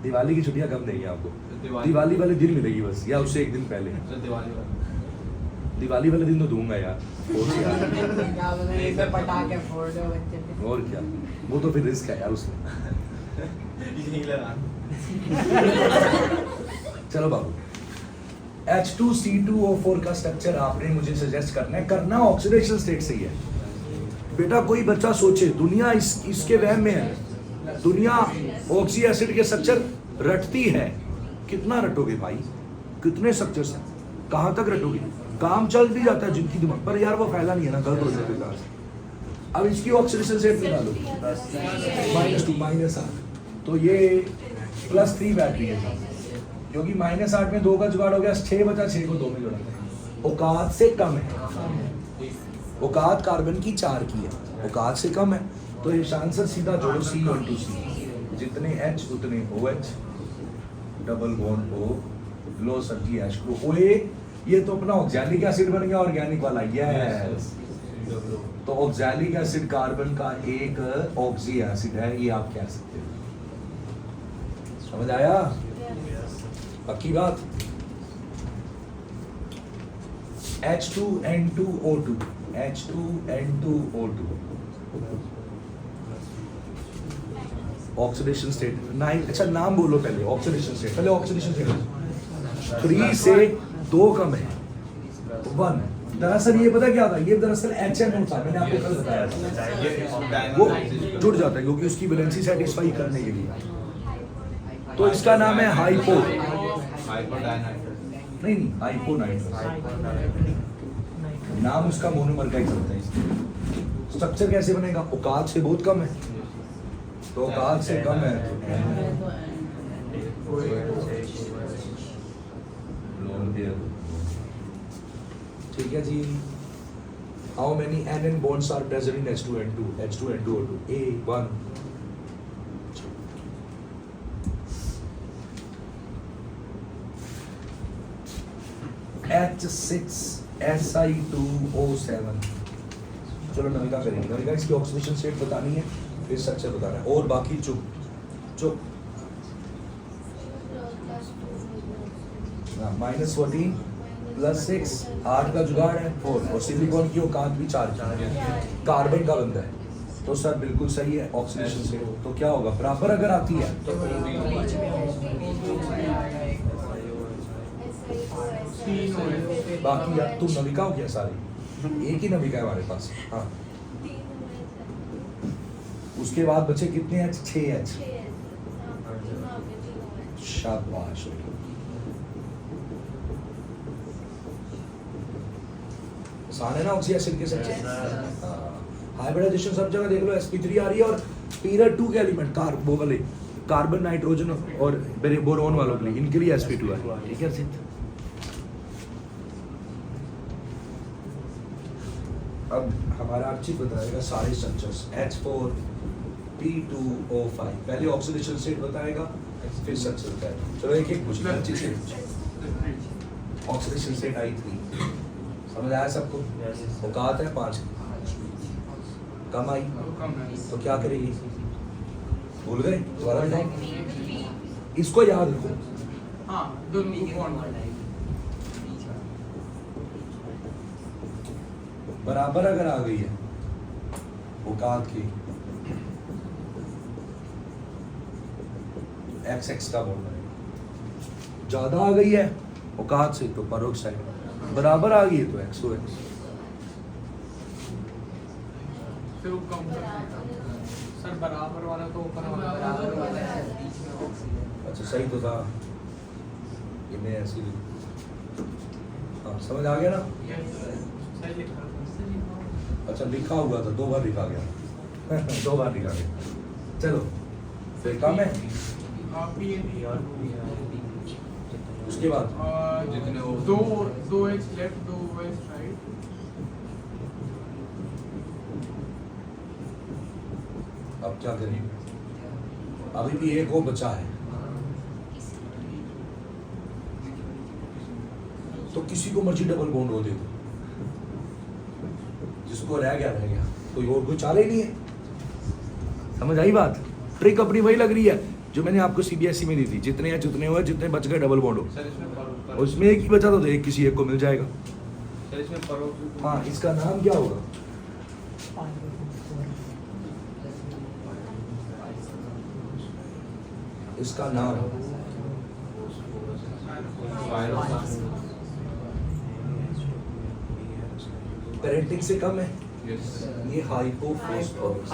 दिवाली की छुट्टियां कब देंगे आपको? दिवाली वाले दिन मिलेगी बस, या उससे एक दिन पहले। दिवाली वाले दिन तो दूंगा यार, और क्या, वो तो फिर रिस्क है यार उसमें। चलो बाबू, H2C2O4 का स्ट्रक्चर आपने मुझे सजेस्ट करना ऑक्सीडेशन स्टेट से ही है बेटा। कोई बच्चा सोचे दुनिया इसके वहम में है, दुनिया ऑक्सी एसिड के स्ट्रक्चर रटती है। कितना रटोगे भाई, कितने स्ट्रक्चर्स हैं, कहाँ तक रटोगे? काम चल भी जाता है जिनकी दिमाग पर, यार वो फायदा नहीं है ना, गलत हो जाता है। अब इसकी ऑक्सीडेशन स्टेट निकालो, -2 -8, तो ये +3 बैटरी है, क्योंकि -8 में 2 का जुगाड़ हो गया, 6 बचा, 6 को 2 में जोड़ा, औकात से कम है। औकात कार्बन की 4 की है, औकात से कम है, तो ये आंसर सीधा जोड़ो C1 जितने H उतने OH, डबल बॉन्ड O, लो सर जी H2OA। ये तो अपना ऑक्सैलिक एसिड बन गया ऑर्गेनिक वाला, यस तो ऑक्सैलिक एसिड कार्बन का एक ऑक्सी एसिड है, ये आप कह सकते हो। समझ आया? पक्की बात। H2N2O2 H2N2O2 oxidation state 9। अच्छा नाम बोलो पहले, ऑक्सीडेशन स्टेट पहले, ऑक्सीडेशन स्टेट 3 से 2 कम है 1। दरअसल ये पता क्या था, ये दरअसल HNO था, मैंने आपको कल बताया था। वो जुड़ जाता है क्योंकि उसकी वैलेंसी सेटिस्फाई करने के लिए। तो इसका नाम है हाइपो, नहीं हाइपो नाइट्रोस, नाम उसका मोनोमर का ही चलता है। स्ट्रक्चर कैसे बनेगा? औकात से बहुत कम है, तो औकात से कम है ठीक है जी। How many NN bonds are present in H2N2 H2N2O2? A1 H6Si2O7। चलो नविका करेंगे। नविका इसकी ऑक्सीडेशन स्टेट बतानी है, फिर स्ट्रक्चर बताना है, और बाकी चुप चुप। -14 +6 8 का जुगाड़ है 4, और सिलिकॉन की औकात भी 4 कार्बन का बनता है। तो सर बिल्कुल सही है ऑक्सीडेशन स्टेट। तो क्या होगा? बराबर अगर आती है तो बाकी यार तुम नविका हो गया सारे, एक ही नविका है हमारे पास। हाँ उसके बाद बचे कितने H? 6H। शाबाश। आसान है ना ऑक्सी एसिड के साथ। हाइब्रिडाइजेशन सब जगह देख लो, sp3 आ रही है, और पीरियड 2 के एलिमेंट वो वाले कार्बन नाइट्रोजन और बोरोन वालों के लिए, इनके लिए sp2 है। ठीक है सिद्ध। अब हमारा अर्चित बताएगा सारे स्ट्रक्चर्स। H4P2O5 पहले ऑक्सीडेशन स्टेट बताएगा, फिर स्ट्रक्चर बताएगा। चलो एक एक पूछिए, अर्चित से ऑक्सीडेशन स्टेट आई 3। समझ आया सबको? औकात है 5, कम आई तो क्या करेगी? भूल गए? दोबारा बताओ, इसको याद रखो। हाँ बराबर अगर आ गई है औकात की, XX का बोल रहे हैं। ज्यादा आ गई है औकात से तो परोक्साइड, बराबर आ गई है तो XOX। सर बराबर वाला तो ऊपर वाला बराबर वाला है। अच्छा सही तो था, इन्हें ऐसी। हाँ समझ आ गया ना? सही लिखा। अच्छा लिखा हुआ था, 2 बार लिखा गया 2 बार लिखा गया। चलो फिर काम है। उसके बाद दो H लेफ्ट 2 H राइट। अब क्या करें? अभी भी एक वो बचा है, तो किसी को मर्जी डबल बॉन्ड हो दे दो, जिसको रह गया, कोई चारा ही नहीं है। समझ आई बात? ट्रिक अपनी वही लग रही है जो मैंने आपको CBSE में दी थी, जितने हैं जितने हुए, जितने बच गए डबल बॉन्ड हो। उसमें एक ही बचा तो एक किसी एक को मिल जाएगा। हाँ इसका नाम क्या होगा? इसका नाम पेरेंटिक से कम है, ये हाइपोफॉस्फोरस।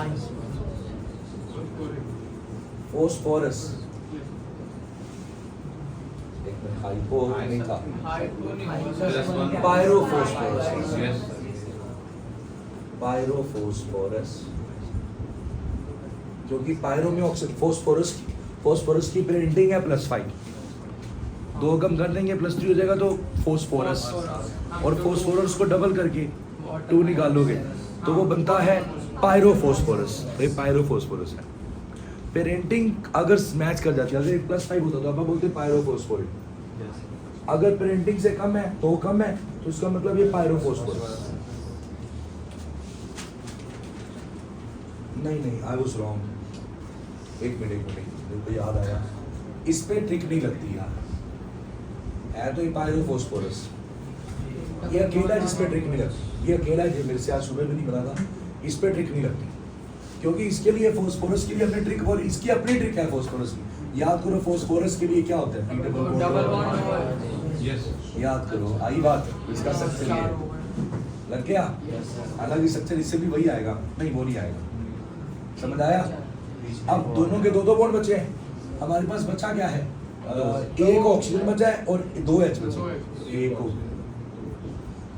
फोस्फोरस एक मिनट, हाइपो नहीं था, पायरोफॉस्फोरस। पायरोफॉस्फोरस जो कि पायरो में ऑक्सीजन, फोस्फोरस की प्रिंटिंग है +5, 2 कम कर देंगे +3 हो जाएगा तो फोस्फोरस, और फोस्फोरस को डबल करके 2 निकालोगे तो वो बनता है पायरोफॉस्फोरस। तो ये पायरोफॉस्फोरस है। पेरेंटिंग अगर मैच कर जाती है, अगर +5 होता तो आप बोलते पायरोफॉस्फोरेट, अगर पेरेंटिंग से कम है तो कम है, तो इसका मतलब ये पायरोफॉस्फोरस। नहीं आई वाज रॉन्ग। एक मिनट मेरे को याद आया, इस पे ट्रिक नहीं लगती यार, है तो ये पायरोफॉस्फोरस, ये अकेला है जिस पे ट्रिक नहीं लगती, ये अकेला है जो मेरे से आज सुबह भी नहीं बना था, इस पे ट्रिक नहीं लगती क्योंकि इसके लिए फोस्फोरस की भी अपनी ट्रिक और इसकी अपनी ट्रिक है फोस्फोरस की। याद करो फोस्फोरस के लिए क्या होता है, डबल बॉन्ड। यस याद करो, आई बात, इसका स्ट्रक्चर ये है। लग गया? हालांकि स्ट्रक्चर इससे भी वही आएगा, नहीं वो नहीं आएगा, समझ आया? अब दोनों के दो बॉन्ड बचे हैं, हमारे पास बचा क्या है, एक ऑक्सीजन बचा है और 2 H बचे हैं। एक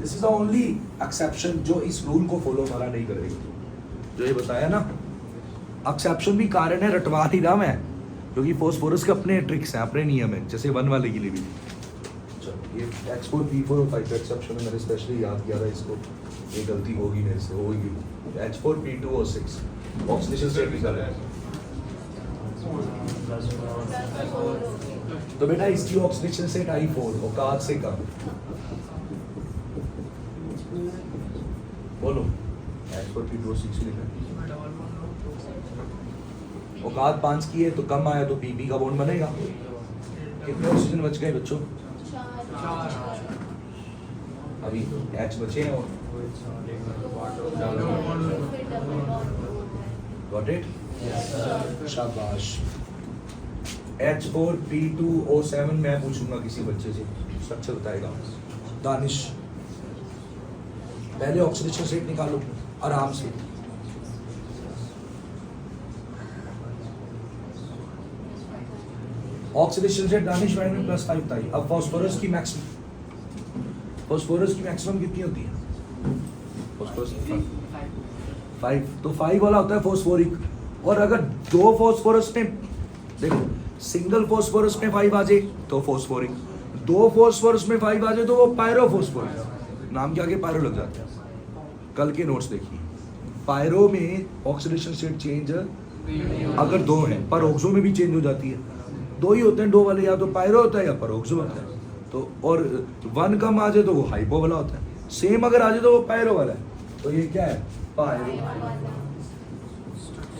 this is the only exception जो इस रूल को फॉलो हमारा नहीं करेगी, जो ये बताया ना। एक्सेप्शन भी कारण है, रटवा नहीं रहा मैं, क्योंकि फोस्फोरस के अपने ट्रिक्स हैं, अपने नियम हैं, जैसे 1 वाले के लिए भी। चलो ये H4 P4 और 5 एक्सेप्शन है, मैंने स्पेशली याद किया था इसको, ये गलती होगी मेरे से, होगी। H4 P2 और 6 ऑक्सीडेशन स्टेट निकल रहा है। तो बेटा इसकी ऑक्सीडेशन स्टेट I4 औकात से कम, बोलो H4 P2 और 6 लिखा है। औकात 5 की है तो कम आया तो PP का बॉन्ड बनेगा। कितने ऑक्सीजन बच गए बच्चों? अभी H बचे हैं और गॉट इट, शाबाश। H4 P2O7 मैं पूछूंगा किसी बच्चे से, स्ट्रक्चर बताएगा। दानिश पहले ऑक्सीडेशन स्टेट निकालो आराम से। ऑक्सीडेशन स्टेट दानिश मैडम में +5 था। अब फास्फोरस की मैक्सिमम कितनी होती है? फास्फोरस 5, तो 5 वाला होता है फास्फोरिक। और अगर 2 फास्फोरस में, देखो सिंगल फास्फोरस में 5 आ जाए तो फास्फोरिक, 2 फास्फोरस में 5 आ जाए तो वो पायरोफॉस्फोरिक, नाम के आगे पायरो लग जाता है। कल के नोट्स देखिए, पायरो में ऑक्सीडेशन स्टेट चेंज अगर 2 है, पर ऑक्सो में भी चेंज हो जाती है। 2 ही होते हैं 2 वाले, या तो पायरो होता है या पर ऑक्सो होता है। तो और 1 कम आ जाए तो वो हाइपो वाला होता है, सेम अगर आ जाए तो वो पायरो वाला है। तो ये क्या है, पायरो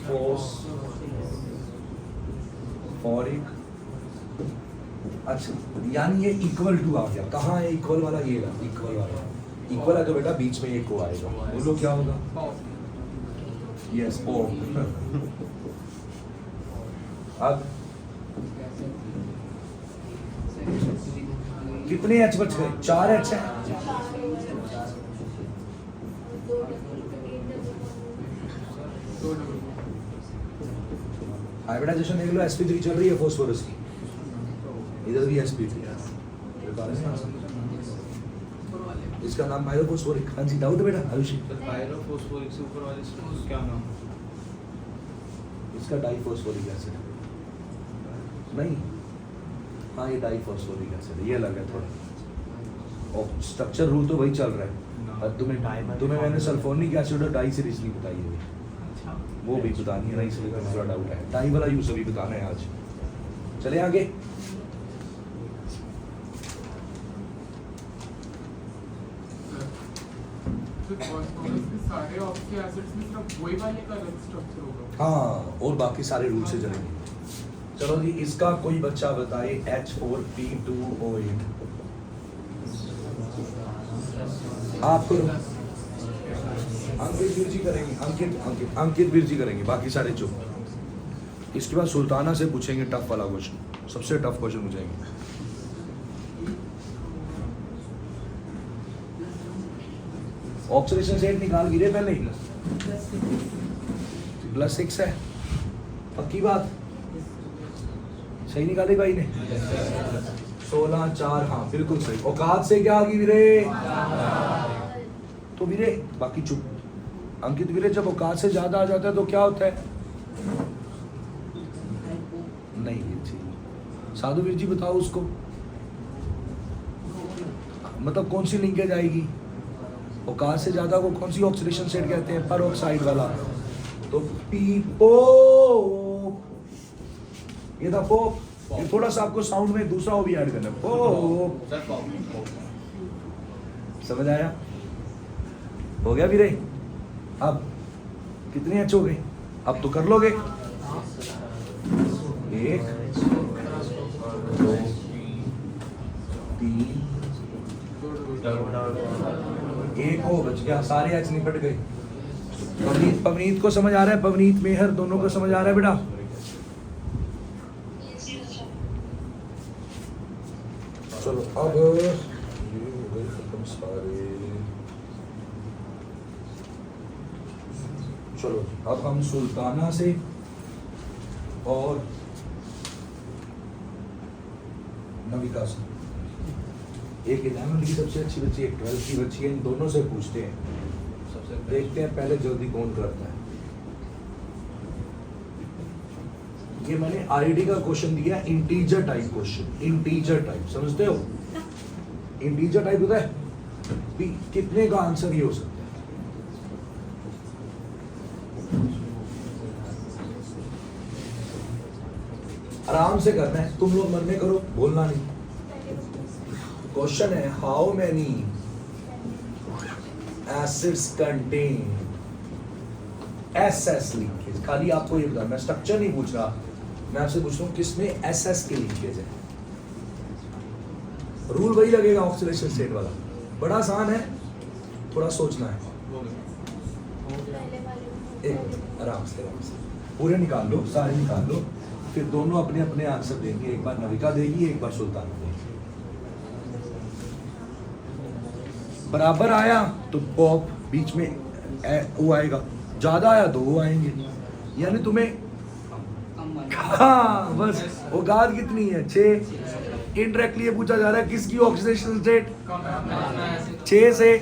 फॉस्फोरिक। अच्छा यानी ये इक्वल टू आ गया, कहाँ है इक्वल वाला, ये रहा इक्वल वाला। इक्वल है तो बेटा बीच में एक को आएगा, बोलो क्या होगा? यस ओ। अब कितने H बच गए? 4 H है। हाइब्रिडाइजेशन देख लो, sp3 चल रही है फास्फोरस की, इधर भी sp3 है। इसका नाम पायरोफॉस्फोरिक। हाँ जी डाउट है बेटा आयुषी? पायरोफॉस्फोरिक से ऊपर वाले स्ट्रक्चर क्या नाम? इसका डाइफॉस्फोरिक एसिड नहीं, हाँ ये डाइफॉस्फोरिक एसिड, ये अलग है थोड़ा। और स्ट्रक्चर रूल तो वही चल रहा है। और तुम्हें मैंने सल्फोनिक एसिड और डाई सीरीज नहीं बताई है, वो भी बतानी है ना, इसलिए थोड़ा डाउट है। डाई वाला यूज अभी बताना है आज। चले आगे। सारे ऑक्सी एसिड्स में सिर्फ वही वाले का अलग स्ट्रक्चर होगा। हाँ और बाकी सारे रूल से चलेंगे। चलो जी इसका कोई बच्चा बताए H4P2O8। आप करो, अंकित वीर जी करेंगे, अंकित वीर जी करेंगे, बाकी सारे चुप। इसके बाद सुल्ताना से पूछेंगे टफ वाला क्वेश्चन, सबसे टफ क्वेश्चन पूछेंगे। ऑक्सीडेशन स्टेट निकाल गिरे पहले ही, +6 है, पक्की बात, सही निकाली भाई ने? 16 4, हाँ बिल्कुल सही। औकात से क्या आ गई वीरे? तो वीरे बाकी चुप। अंकित वीरे जब औकात से ज्यादा आ जाता है तो क्या होता है? नहीं वीर जी, साधु वीर जी बताओ उसको, मतलब कौन सी लिंकेज आएगी? औकात से ज्यादा को कौन सी ऑक्सीडेशन स्टेट कहते हैं? पर ऑक्साइड वाला। तो पीपो, ये था पोप। ये थोड़ा सा आपको साउंड में दूसरा वो भी ऐड करना, पोप। समझ आया? हो गया वीरे? अब कितने H हो गए? अब तो कर लोगे। 1 2 3 एक हो बच गया, सारे एच निपट गए। पवनीत को समझ आ रहा है? पवनीत मेहर दोनों को समझ आ रहा है बेटा? चलो अब ये हो गए खत्म सारे। चलो अब हम सुल्ताना से और नविका से, एक 11वीं की सबसे अच्छी बच्ची, एक 12वीं की बच्ची है, इन दोनों से पूछते हैं। देखते हैं पहले जल्दी कौन करता है। ये मैंने आईडी का क्वेश्चन दिया, integer type question. Integer type समझते हो? इंटीजर टाइप होता है कि कितने का आंसर ये हो सकता है। आराम से करना है, तुम लोग मन में करो, बोलना नहीं। क्वेश्चन है how many acids contain SS linkage. खाली आपको ये बताना, मैं स्ट्रक्चर नहीं पूछ रहा, मैं आपसे पूछ रहा हूँ किसमें एसएस के लिंकेज है। रूल वही लगेगा ऑक्सीडेशन स्टेट वाला, बड़ा आसान है, थोड़ा सोचना है। एक आराम से पूरे निकाल लो, सारे निकाल लो, फिर दोनों अपने अपने आंसर देंगे। एक बार नविका देगी, एक बार सुल्ताना देगी। बराबर आया तो पॉप, बीच में वो आएगा, ज्यादा आया तो वो आएंगे। यानी तुम्हें हाँ बस औकात कितनी है? 6। इनडायरेक्टली ये पूछा जा रहा है किसकी ऑक्सीडेशन स्टेट 6 से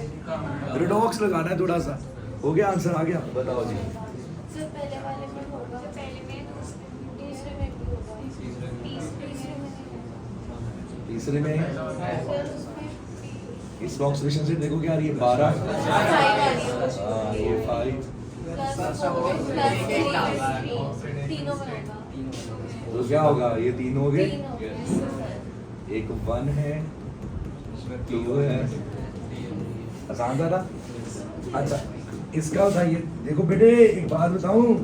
रिडॉक्स लगाना है थोड़ा सा। हो गया आंसर? आ गया? बताओ जी। सर पहले वाले में होगा, पहले में, दूसरे में भी होगा, तीसरे में फिर उसमें इस ऑक्सीडेशन स्टेट देखो क्या आ रही है? 12। ये 5 तीनों में होगा। तो क्या होगा? ये 3 हो गए, एक 1 है, 2 है। आसान था ना? अच्छा इसका बताइए। देखो बेटे एक बात बताऊं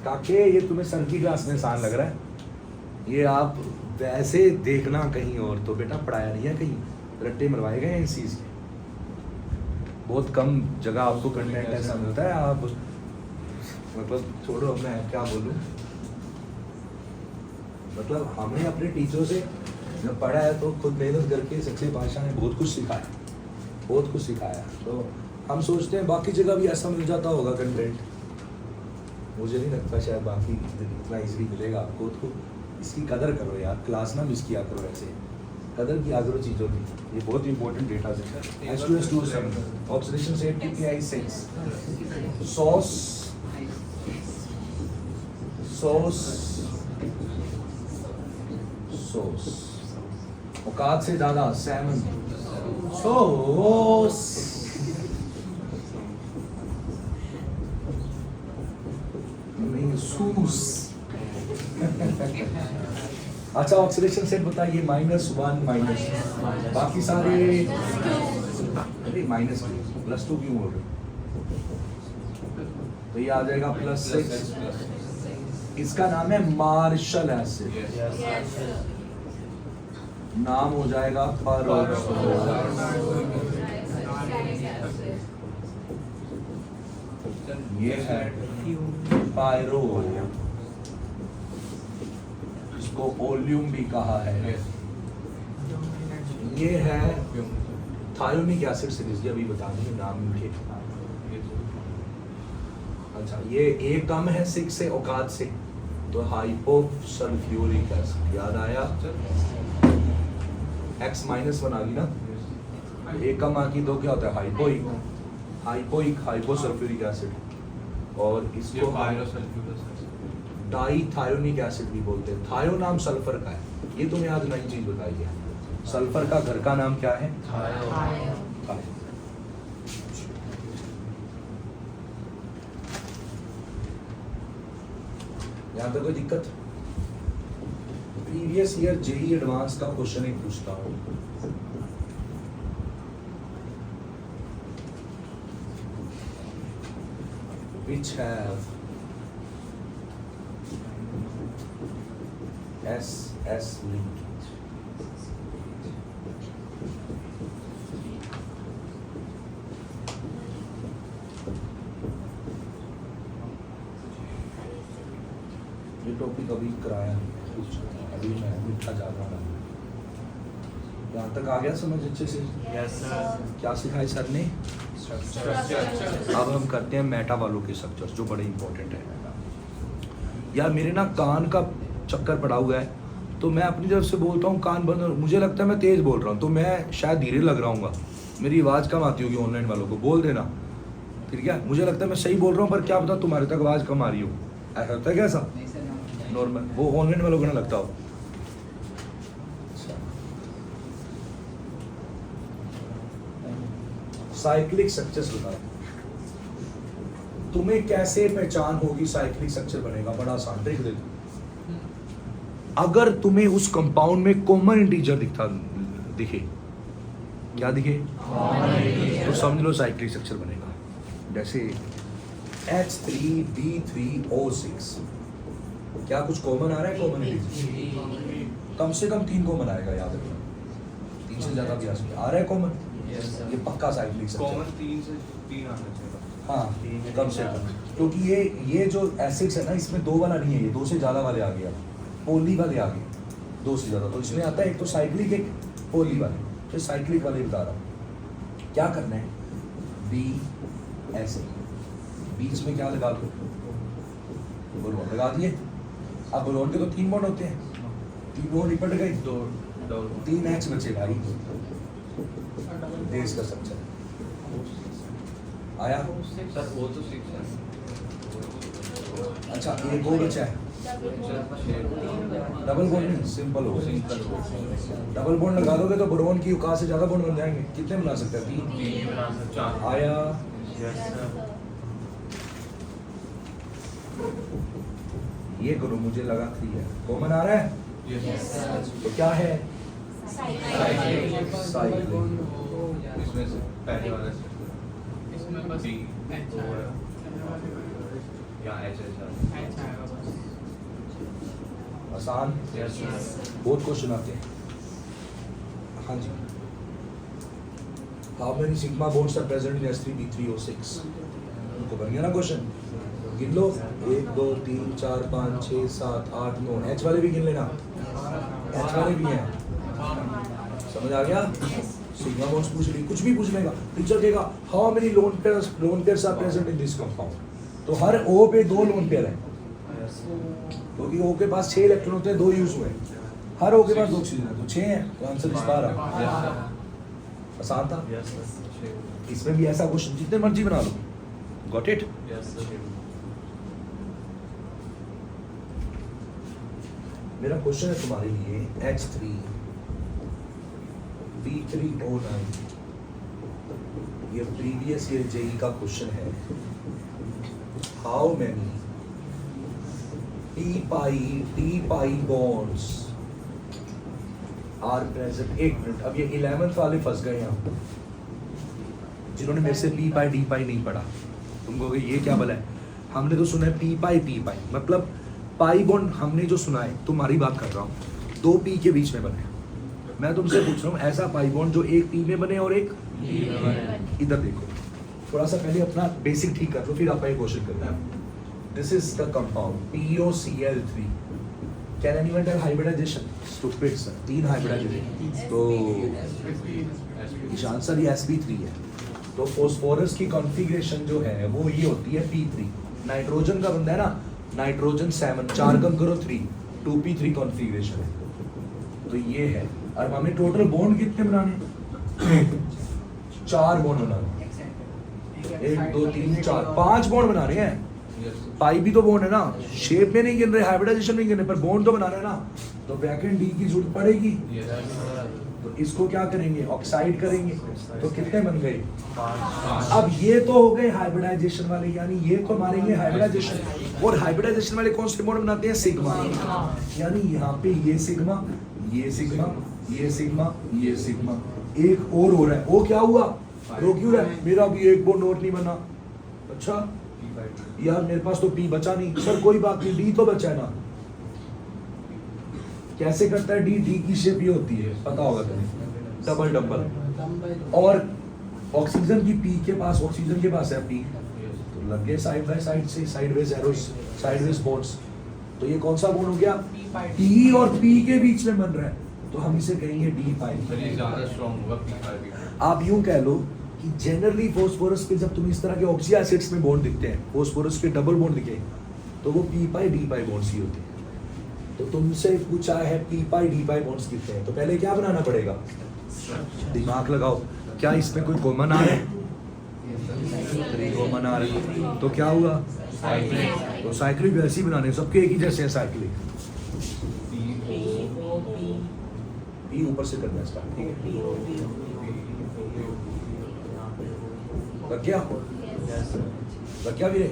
काके, ये तुम्हें सर की क्लास में आसान लग रहा है, ये आप वैसे देखना कहीं और, तो बेटा पढ़ाया नहीं है कहीं, रट्टे मरवाए गए हैं इस चीज़ के। बहुत कम जगह आपको कंटेंट ऐसा मिलता है। आप मतलब छोड़ो, अब मैं क्या बोलूं, मतलब हमने अपने टीचरों से जब पढ़ा है तो खुद मेहनत करके सच्चे बादशाह ने बहुत कुछ सिखाया, बहुत कुछ सिखाया। तो हम सोचते हैं बाकी जगह भी ऐसा मिल जाता होगा कंटेंट, मुझे नहीं लगता शायद बाकी इतना इजीली मिलेगा आपको। तो इसकी कदर करो यार, क्लास ना मिस किया करो, ऐसे कदर किया करो चीज़ों की, ये बहुत इंपॉर्टेंट डेटा है। H2S2 ऑक्सीडेशन स्टेट कितनी आई? 6। सॉस औकात से ज्यादा सैमन सॉस। सूस। अच्छा ऑक्सीडेशन सेट बताइए, -1 बाकी सारे अरे -2 +2 क्यों हो रहे? तो ये आ जाएगा +6। इसका नाम है मार्शल एसिड, नाम हो जाएगा ये है पायरोल, इसको ओलियम भी कहा है। ये है थायोनिक एसिड सीरीज, अभी बतानी है नाम इनके। अच्छा ये एक कम है 6 से औकात से, तो हाइपोसल्फ्यूरिक एसिड, याद आया? X -1 आ गई ना, एक कम आ गई तो क्या होता है? हाइपोसल्फ्यूरिक एसिड। और इसको डाईथायोनिक एसिड भी बोलते हैं। थायो नाम सल्फर का है, ये तुम्हें आज नई चीज बताई है। सल्फर का घर का नाम क्या है? थायो। यहाँ पे कोई दिक्कत? प्रीवियस ईयर जेई एडवांस का क्वेश्चन एक पूछता हूँ। Which have S linkage. ये टॉपिक अभी कराया नहीं, अभी मैं मीठा जा रहा हूँ। यहाँ तक आ गया समझ अच्छे से? Yes, sir. क्या सिखाया सर ने? अब हम करते हैं मेटा वालों के स्ट्रक्चर जो बड़े इंपॉर्टेंट है। यार मेरे ना कान का चक्कर पड़ा हुआ है, तो मैं अपनी तरफ से बोलता हूँ कान बंद, मुझे लगता है मैं तेज बोल रहा हूँ, तो मैं शायद धीरे लग रहा हूँ, मेरी आवाज़ कम आती होगी। ऑनलाइन वालों को बोल देना ठीक है, मुझे लगता है मैं सही बोल रहा हूँ, पर क्या पता तुम्हारे तक आवाज़ कम आ रही हो। ऐसा होता है क्या? ऐसा नॉर्मल, वो ऑनलाइन वालों को ना लगता हो। साइक्लिक स्ट्रक्चर्स बताओ, तुम्हें कैसे पहचान होगी साइक्लिक स्ट्रक्चर बनेगा? बड़ा आसान ट्रिक देता हूं। अगर तुम्हें उस कंपाउंड में कॉमन इंटीजर दिखे, क्या दिखे? तो समझ लो साइक्लिक स्ट्रक्चर बनेगा। जैसे H3B3O6, क्या कुछ कॉमन आ रहा है? कॉमन इंटीजर कम से कम 3 कॉमन आएगा, याद रखना। 3 से ज्यादा भी आ सकता है। आ रहा है कॉमन? ये पक्का साइक्लिक स्ट्रक्चर। कॉमन 3 से 3 आना चाहिए। हाँ कम से कम, क्योंकि ये जो एसिड्स है ना, इसमें 2 वाला नहीं है, ये 2 से ज़्यादा वाले आ गया, पोली वाले आ गए 2 से ज़्यादा। तो इसमें आता है एक तो साइक्लिक, एक पोली वाले। फिर साइक्लिक वाले बता रहा हूँ क्या करना है। बी ऐसे बीच में क्या लगा दो? बोरोन लगा दिए। अब बोरोन के तो 3 बॉन्ड होते हैं, 3 बॉन्ड निपट गए, 3 H बचे भाई। देश का स्ट्रक्चर आया। सर वो तो 6 है। अच्छा एक और बचा है, डबल बॉन्ड नहीं, सिंपल हो। डबल बॉन्ड लगा दोगे तो बोरोन की औकात से ज्यादा बॉन्ड बन जाएंगे। कितने बना सकते हैं? 3 आया। ये करो, मुझे लगा 3 है। कॉमन आ रहा है? तो क्या है? साइक्लिक। इसमें से पहले वाला इसमें बस B, H O आएगा। या H H आएगा बस। आसान, बहुत क्वेश्चन आते हैं। हाँ जी। How many sigma bonds are present in S3B3O6? उनको बन गया ना क्वेश्चन? गिन लो, 1 2 3 4 5 6 7 8 9। H वाले भी गिन लेना, H वाले भी हैं। समझ आ गया? सिग्मा बॉन्ड्स पूछ ली, कुछ भी पूछ लेगा टीचर, कहेगा how many lone pairs are present in this compound, तो हर O पे 2 लोन पेयर है, क्योंकि O के पास 6 इलेक्ट्रॉन होते हैं, 2 यूज हुए। हर O के पास 2 ऑक्सीजन है, तो 6 है, तो आंसर इस बार आसान था। इसमें भी ऐसा क्वेश्चन जितने मर्जी बना लो। Got it? मेरा क्वेश्चन है तुम्हारे लिए H3B3O9, ये प्रीवियस ईयर जेई का क्वेश्चन है। How many T pi bonds are present? 1 minute, अब ये 11th वाले फंस गए यहाँ, जिन्होंने मेरे से पी पाई डी पाई नहीं पढ़ा। तुम कहोगे ये क्या भला है? हमने तो सुना है पी पाई मतलब पाई बॉन्ड हमने जो सुना है, तुम्हारी बात कर रहा हूँ, 2 पी के बीच में बने। मैं तुमसे पूछ रहा हूँ ऐसा पाई बॉन्ड जो एक पी में बने और एक इधर देखो। थोड़ा सा पहले अपना बेसिक ठीक कर लो, फिर आप ये क्वेश्चन करते हैं। This is the compound POCl3। Can anyone tell hybridization? Stupid sir, 3 hybridization, तो इसका आंसर ये sp3 है। तो फास्फोरस की कॉन्फ़िगरेशन जो है वो ये होती है P3। नाइट्रोजन का बनता है ना, नाइट्रोजन 7, 4 कम करो 3, 2p3 कॉन्फ़िगरेशन है। तो ये है। और हमें टोटल बॉन्ड कितने बनाने? 4 बॉन्ड बनाने। 1 2 3 4 5 बॉन्ड बना रहे हैं। पाई भी तो बॉन्ड है ना, शेप में नहीं गिन रहे, हाइब्रिडाइजेशन नहीं गिन रहे, पर बॉन्ड तो बना रहे हैं ना, तो वैकेंट डी की जरूरत पड़ेगी। तो इसको क्या करेंगे? ऑक्साइड करेंगे। तो कितने बन गए? 5। अब ये तो हो गए हाइब्रिडाइजेशन वाले, यानी ये तो मारेंगे हाइब्रिडाइजेशन। और हाइब्रिडाइजेशन वाले कौन से बॉन्ड बनाते हैं? सिग्मा। यानी यहाँ पे ये सिग्मा, ये सिग्मा, ये सिग्मा, ये सिग्मा। एक और हो रहा है, वो क्या हुआ? रो क्यों रहा है? मेरा भी एक बॉन्ड और नहीं बना। अच्छा यार मेरे पास तो पी बचा नहीं। सर कोई बात नहीं, डी तो बचा है ना। कैसे करता है डी? डी की शेप ये होती है, पता होगा तुम्हें, डबल डबल। और ऑक्सीजन की पी के पास, ऑक्सीजन के पास है पी, तो लग गए साइड बाय साइड से साइडवेज एरोस, साइडवेज बॉन्ड्स। तो ये कौन सा बॉन्ड हो गया? पी और पी के बीच में बन रहा है, तो हम इसे कहेंगे डी सर ये पाई। ज़्यादा स्ट्रॉन्ग होगा P5। आप यूं कह लो कि जनरली फोस्फोरस पे जब तुम्हें इस तरह के ऑक्सी एसिड्स में बॉन्ड दिखते हैं, फोस्फोरस के डबल बॉन्ड दिखे, तो वो पी पाई डी पाई बॉन्ड्स ही होते हैं। तो तुमसे पूछा है पी पाई डी पाई बॉन्ड्स कितने हैं, तो पहले क्या बनाना पड़ेगा? दिमाग लगाओ, क्या इसमें कोई कॉमन आ रहा है? कॉमन आ रहा है, तो क्या हुआ? तो साइक्लिक वैसे ही बनाने, सबके एक ही जैसे हैं साइक्लिक। पी ऊपर से करना है स्टार्ट, ठीक है? लग गया? लग गया भी?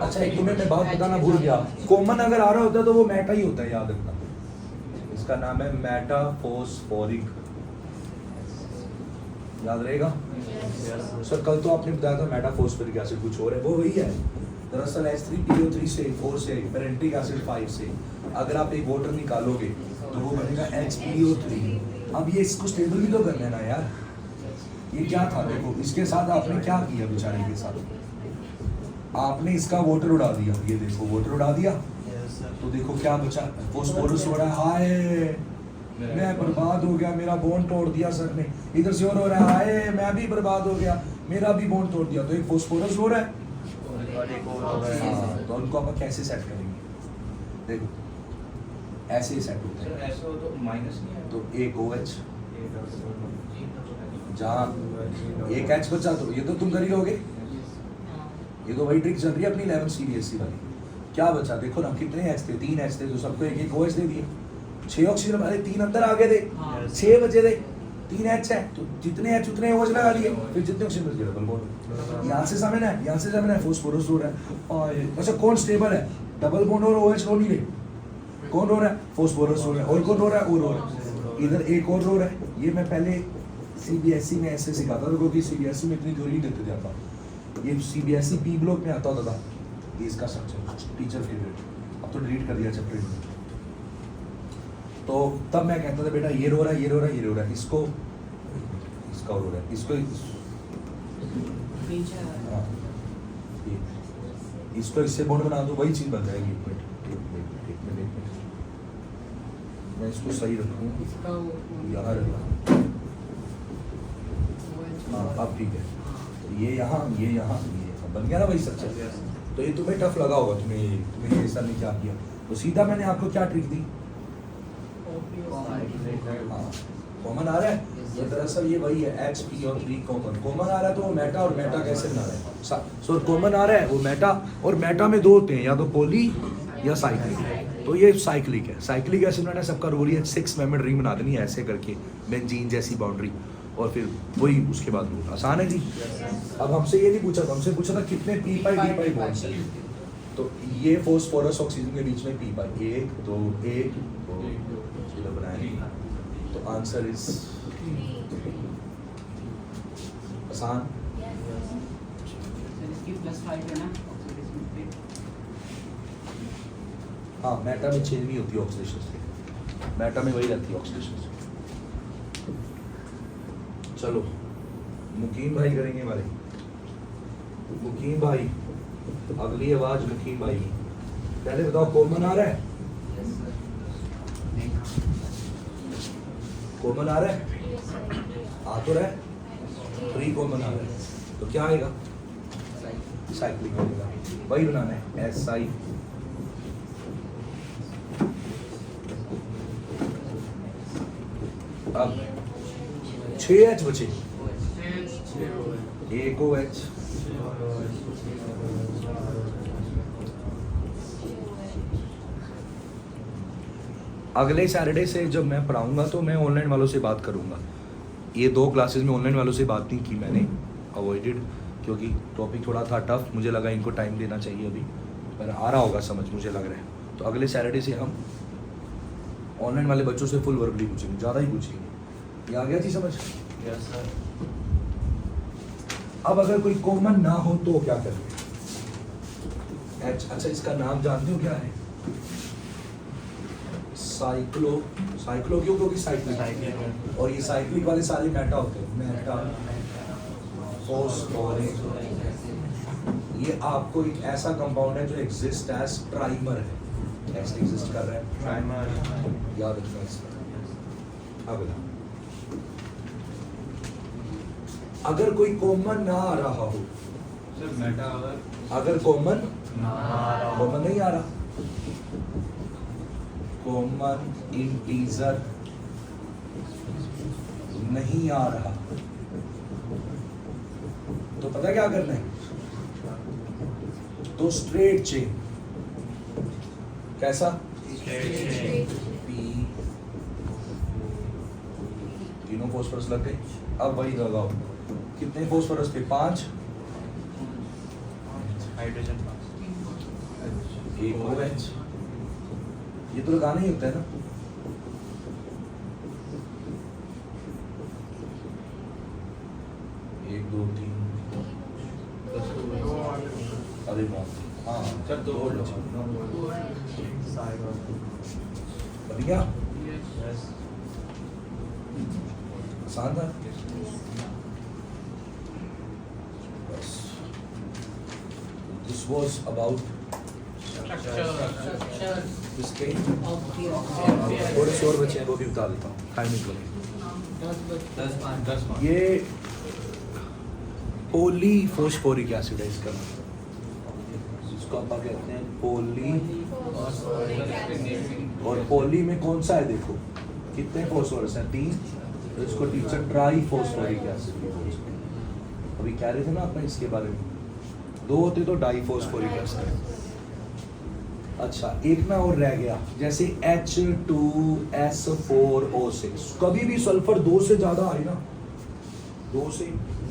अच्छा एक तुम्हें मैं बात बताना भूल गया, कॉमन अगर आ रहा होता है तो वो मेटा ही होता है, याद रखना। इसका नाम है मेटाफॉस्फोरिक, याद रहेगा? सर कल तो आपने बताया था मेटाफॉस्फोरिक एसिड कुछ और है, वो वही है। दरअसल H3PO3 से 4 से पेरेंटिक एसिड 5 से अगर आप एक वाटर निकालोगे तो वो बनेगा HPO3। अब ये इसको स्टेबल भी तो करना है ना यार। ये क्या था देखो, इसके साथ आपने क्या किया बेचारे के साथ? आपने इसका वाटर उड़ा दिया, ये देखो वाटर उड़ा दिया, तो देखो क्या बचा? फोस्फोरस हो रहा है, हाय मैं बर्बाद हो गया, मेरा बॉन्ड तोड़ दिया सर ने। इधर से और हो रहा है, हाय मैं भी बर्बाद हो गया, मेरा भी बॉन्ड तोड़ दिया। तो एक फोस्फोरस हो रहा है, हाँ, तो उनको आप कैसे सेट करेंगे? देखो ऐसे ही सेट होता सर है। ऐसे हो तो माइनस नहीं है, तो एक OH जहाँ एक H बचा, तो ये तो तुम कर ही लोगे। ये तो वही ट्रिक चल रही है अपनी 11 CBSE वाली। क्या बचा देखो ना, कितने H थे? 3 H थे, तो सबको एक एक OH दे दिए। 6 ऑक्सीजन वाले 3 अंदर आ गए थे, 6 बचे थे, 3 H है, तो जितने H उतने OH लगा दिए, फिर जितने ऑक्सीजन बच गए डबल बॉन्ड। यहाँ से समझना है, यहाँ से समझना है, फोस्फोरस हो रहा है। और अच्छा कौन स्टेबल है? डबल बॉन्ड और OH रो नहीं रहे। कौन रो रहा है? फोस्फोरस रो रहा है। और कौन रो रहा है? वो रो रहा है। इधर एक और रो रहा है। ये मैं पहले CBSE में ऐसे सिखाता था, क्योंकि CBSE में इतनी थ्योरी देते थे आता। ये CBSE P ब्लॉक में आता होता था, ये इसका स्ट्रक्चर टीचर फेवरेट, अब तो डिलीट कर दिया चैप्टर में। तो तब मैं कहता था बेटा ये रो रहा है, ये रो रहा है, ये रो रहा है, इसको इसका रो रहा है, इसको हाँ, इसको इससे बॉन्ड बना दो, वही चीज बन जाएगी। एक मिनट मैं इसको सही रखूँ, यहाँ रखा, हाँ अब ठीक है। ये यहाँ ये यहाँ ये बन गया ना वही स्ट्रक्चर। तो ये तुम्हें टफ लगा होगा, तुम्हें ये सर ने क्या किया। तो सीधा मैंने आपको क्या ट्रिक दी? हाँ कॉमन आ रहा है, तो दरअसल ये वही है HPO3 कॉमन आ रहा है। तो वो मेटा और मेटा कैसे बना रहा है? सो कॉमन आ रहा है वो मेटा, और मेटा में 2 होते हैं, या तो पोली या साइक्लिक। तो ये साइक्लिक है। साइक्लिक एसिड बनाना सबका रोरी है, 6 मेंबर रिंग बना देनी है ऐसे करके, बेंजीन जैसी बाउंड्री, और फिर वही उसके बाद रूट। आसान है जी। अब हमसे ये नहीं पूछा था, हमसे पूछा था कितने पी पाई डी पाई बॉन्ड्स हैं। तो ये फोस्फोरस ऑक्सीजन के बीच में पी पाई 1 2 1 2 बनाया। तो आंसर इज आसान। हाँ मेटा में चेंज नहीं होती ऑक्सीडेशन से, मेटा में वही रहती है ऑक्सीडेशन से। चलो मुकीम भाई करेंगे हमारे। मुकीम भाई, अगली आवाज मुकीम भाई की। पहले बताओ कॉमन आ रहा है? कॉमन आ रहा है? आ तो रहा है, 3 कॉमन आ रहा है, तो क्या आएगा? साइक्लिक बनेगा, वही बनाना है SI। अब 6 H बचे, 1 OH, अगले सैटरडे से जब मैं पढ़ाऊंगा तो मैं ऑनलाइन वालों से बात करूंगा। ये 2 क्लासेस में ऑनलाइन वालों से बात नहीं की मैंने, अवॉइडेड, क्योंकि टॉपिक थोड़ा था टफ, मुझे लगा इनको टाइम देना चाहिए अभी, पर आ रहा होगा समझ, मुझे लग रहा है। तो अगले सैटरडे से हम ऑनलाइन वाले बच्चों से फुल वर्बली पूछेंगे, ज़्यादा ही पूछेंगे। ये आ गया जी समझ? Yes sir. अब अगर कोई कॉमन ना हो तो क्या करें? H, अच्छा इसका नाम जानते हो क्या है? साइक्लो क्यों? क्योंकि साइक्लिक, और ये साइक्लिक वाले सारे मेटा होते हैं, मेटा फॉस्फोरिक। ये आपको एक ऐसा कंपाउंड है जो एग्जिस्ट एज प्राइमर है, ऐसे एग्जिस्ट कर रहा है प्राइमर, याद रखना इसका। अगला, अगर कोई कॉमन ना आ रहा हो, सर मेटा अगर कॉमन नहीं आ रहा, कॉमन इंटीजर नहीं आ रहा, तो पता क्या करना है? तो स्ट्रेट चेन, कैसा? पी, तीनों फॉस्फोरस लग गए। अब वही लगाओ, कितने फॉस्फोरस थे? 5, हाइड्रोजन एक OH, ये तो लगाना ही होता है ना। एक, दो, तीन, अरे बाप, हाँ सर दो बढ़िया, आसान था। बस, दिस वाज अबाउट इसके थोड़े से और बचे हैं, वो भी बता देता हूँ, टाइम निकल। 10 ये पॉलीफॉस्फोरिक एसिड है इसका, इसको आप कहते हैं पॉली। और पॉली में कौन सा है देखो, कितने फॉस्फोरस हैं? 3, तो इसको टीचर ट्राई फॉस्फोरिक एसिड भी बोलते हैं। अभी कह रहे थे ना आपने इसके बारे में, 2 होते तो डाई फॉस्फोरिक एसिड। अच्छा, एक ना और रह गया, जैसे H2S4O6, कभी भी सल्फर 2 से ज्यादा आए ना, 2 से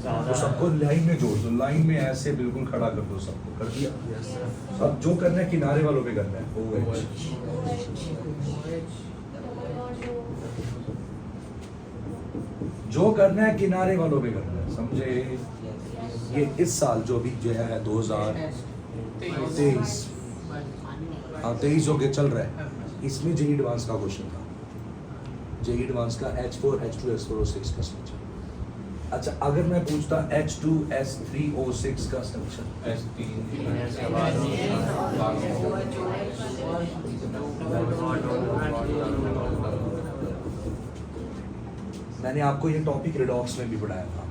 तो सबको लाइन में जोड़ दो, लाइन में ऐसे बिल्कुल खड़ा कर दो, सबको कर दिया। अब जो करना है किनारे वालों पे करना है, OH। जो करना है किनारे वालों पे करना है, समझे? ये इस साल जो भी जो है 2023, हाँ 23 हो के चल रहा है, इसमें जेई एडवांस का क्वेश्चन था, जेई एडवांस का H4 H2S4O6 का स्ट्रक्चर। अच्छा, अगर मैं पूछता H2S3O6 का स्ट्रक्चर, मैंने आपको ये टॉपिक रिडॉक्स में भी पढ़ाया था,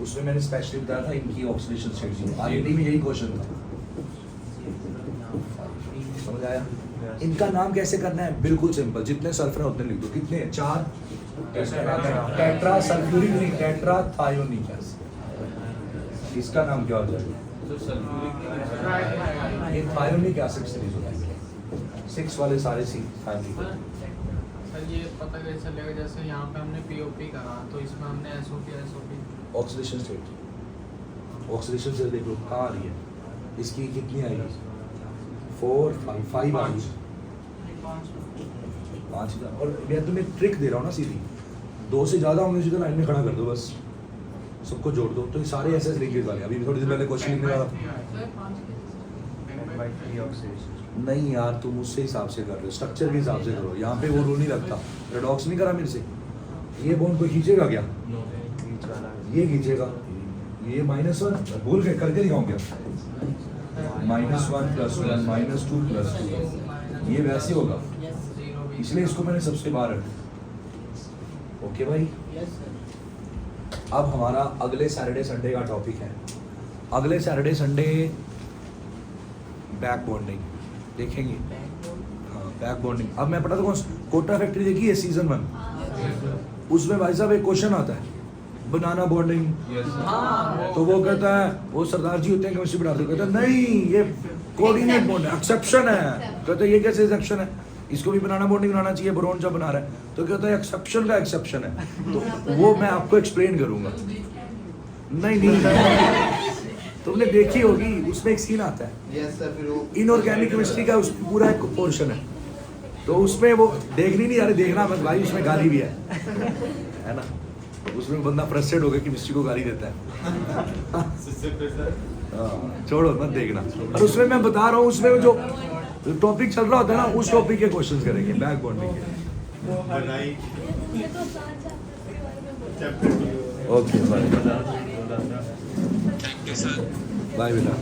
उसमें मैंने स्पेशली बताया था इनकी ऑक्सीडेशन स्ट्रेटजी, आईआईटी में यही क्वेश्चन था, समझ आया? इनका नाम कैसे करना है? बिल्कुल सिंपल, जितने सल्फर है उतने लिख दो। कितने? 4, टेट्रा सल्फ्यूरिक नहीं, टेट्रा थायोनिक एसिड। इसका नाम क्या हो जाएगा? ये थायोनिक एसिड सीरीज हो जाएगी, 6 वाले सारे सी थायोनिक। सर ये पता कैसे चलेगा, जैसे यहाँ पे हमने पीओपी करा तो इसमें हमने एसओपी ऑक्सीडेशन स्टेट, ऑक्सीडेशन से देख लो कहाँ आ रही है, इसकी कितनी आएगी? 4, 5 आ रही है, 5 का। और मैं तुम्हें ट्रिक दे रहा हूँ ना, सीधी 2 से ज़्यादा होंगे सीधा लाइन में खड़ा कर दो, बस सबको जोड़ दो। तो ये सारे ऐसे लिंकेज वाले, अभी थोड़ी देर पहले क्वेश्चन लिखने वाला था। नहीं यार, तुम उससे हिसाब से कर रहे हो, स्ट्रक्चर के हिसाब से करो, यहाँ पे वो रूल नहीं लगता। रेडॉक्स नहीं करा मेरे से, ये बॉन्ड कोई खींचेगा क्या? ये खींचेगा, ये -1 भूल गए, करके दिखाऊं क्या? -1 + 1 -2 + 2, ये वैसे होगा, इसलिए इसको मैंने सबसे बाहर रखा। ओके भाई, अब हमारा अगले सैटरडे संडे का टॉपिक है, अगले सैटरडे संडे बैक बॉन्डिंग देखेंगे। हाँ, बैक बॉन्डिंग। अब मैं पढ़ा था कौन, कोटा फैक्ट्री देखी है सीजन 1, उसमें भाई साहब एक क्वेश्चन आता है, बनाना बॉन्डिंग। तो वो कहता है, वो सरदार जी होते हैं केमिस्ट्री पढ़ाते, कहते हैं नहीं ये कोऑर्डिनेट बॉन्ड है, एक्सेप्शन है। कहते हैं ये कैसे एक्सेप्शन है, इसको भी बनाना बॉन्डिंग बनाना चाहिए, बोरॉन जब बना रहा है। तो कहता है एक्सेप्शन का एक्सेप्शन है, तो वो मैं आपको एक्सप्लेन करूंगा। नहीं तुमने देखी होगी, उसमें एक सीन आता है, इनऑर्गेनिक केमिस्ट्री का पूरा एक पोर्शन है, तो उसमें वो देखनी नहीं, यार देखना मत भाई, उसमें गाली भी है ना, उसमें बंदा फ्रस्ट्रेट होकर केमिस्ट्री को गाली देता है। हाँ, छोड़ो मत देखना। और उसमें मैं बता रहा हूँ, उसमें जो टॉपिक चल रहा होता है ना, उस टॉपिक के क्वेश्चंस करेंगे, बैक बॉन्डिंग के। मुझे तो 5 चैप्टर के बारे में ओके बाय बाय बेटा।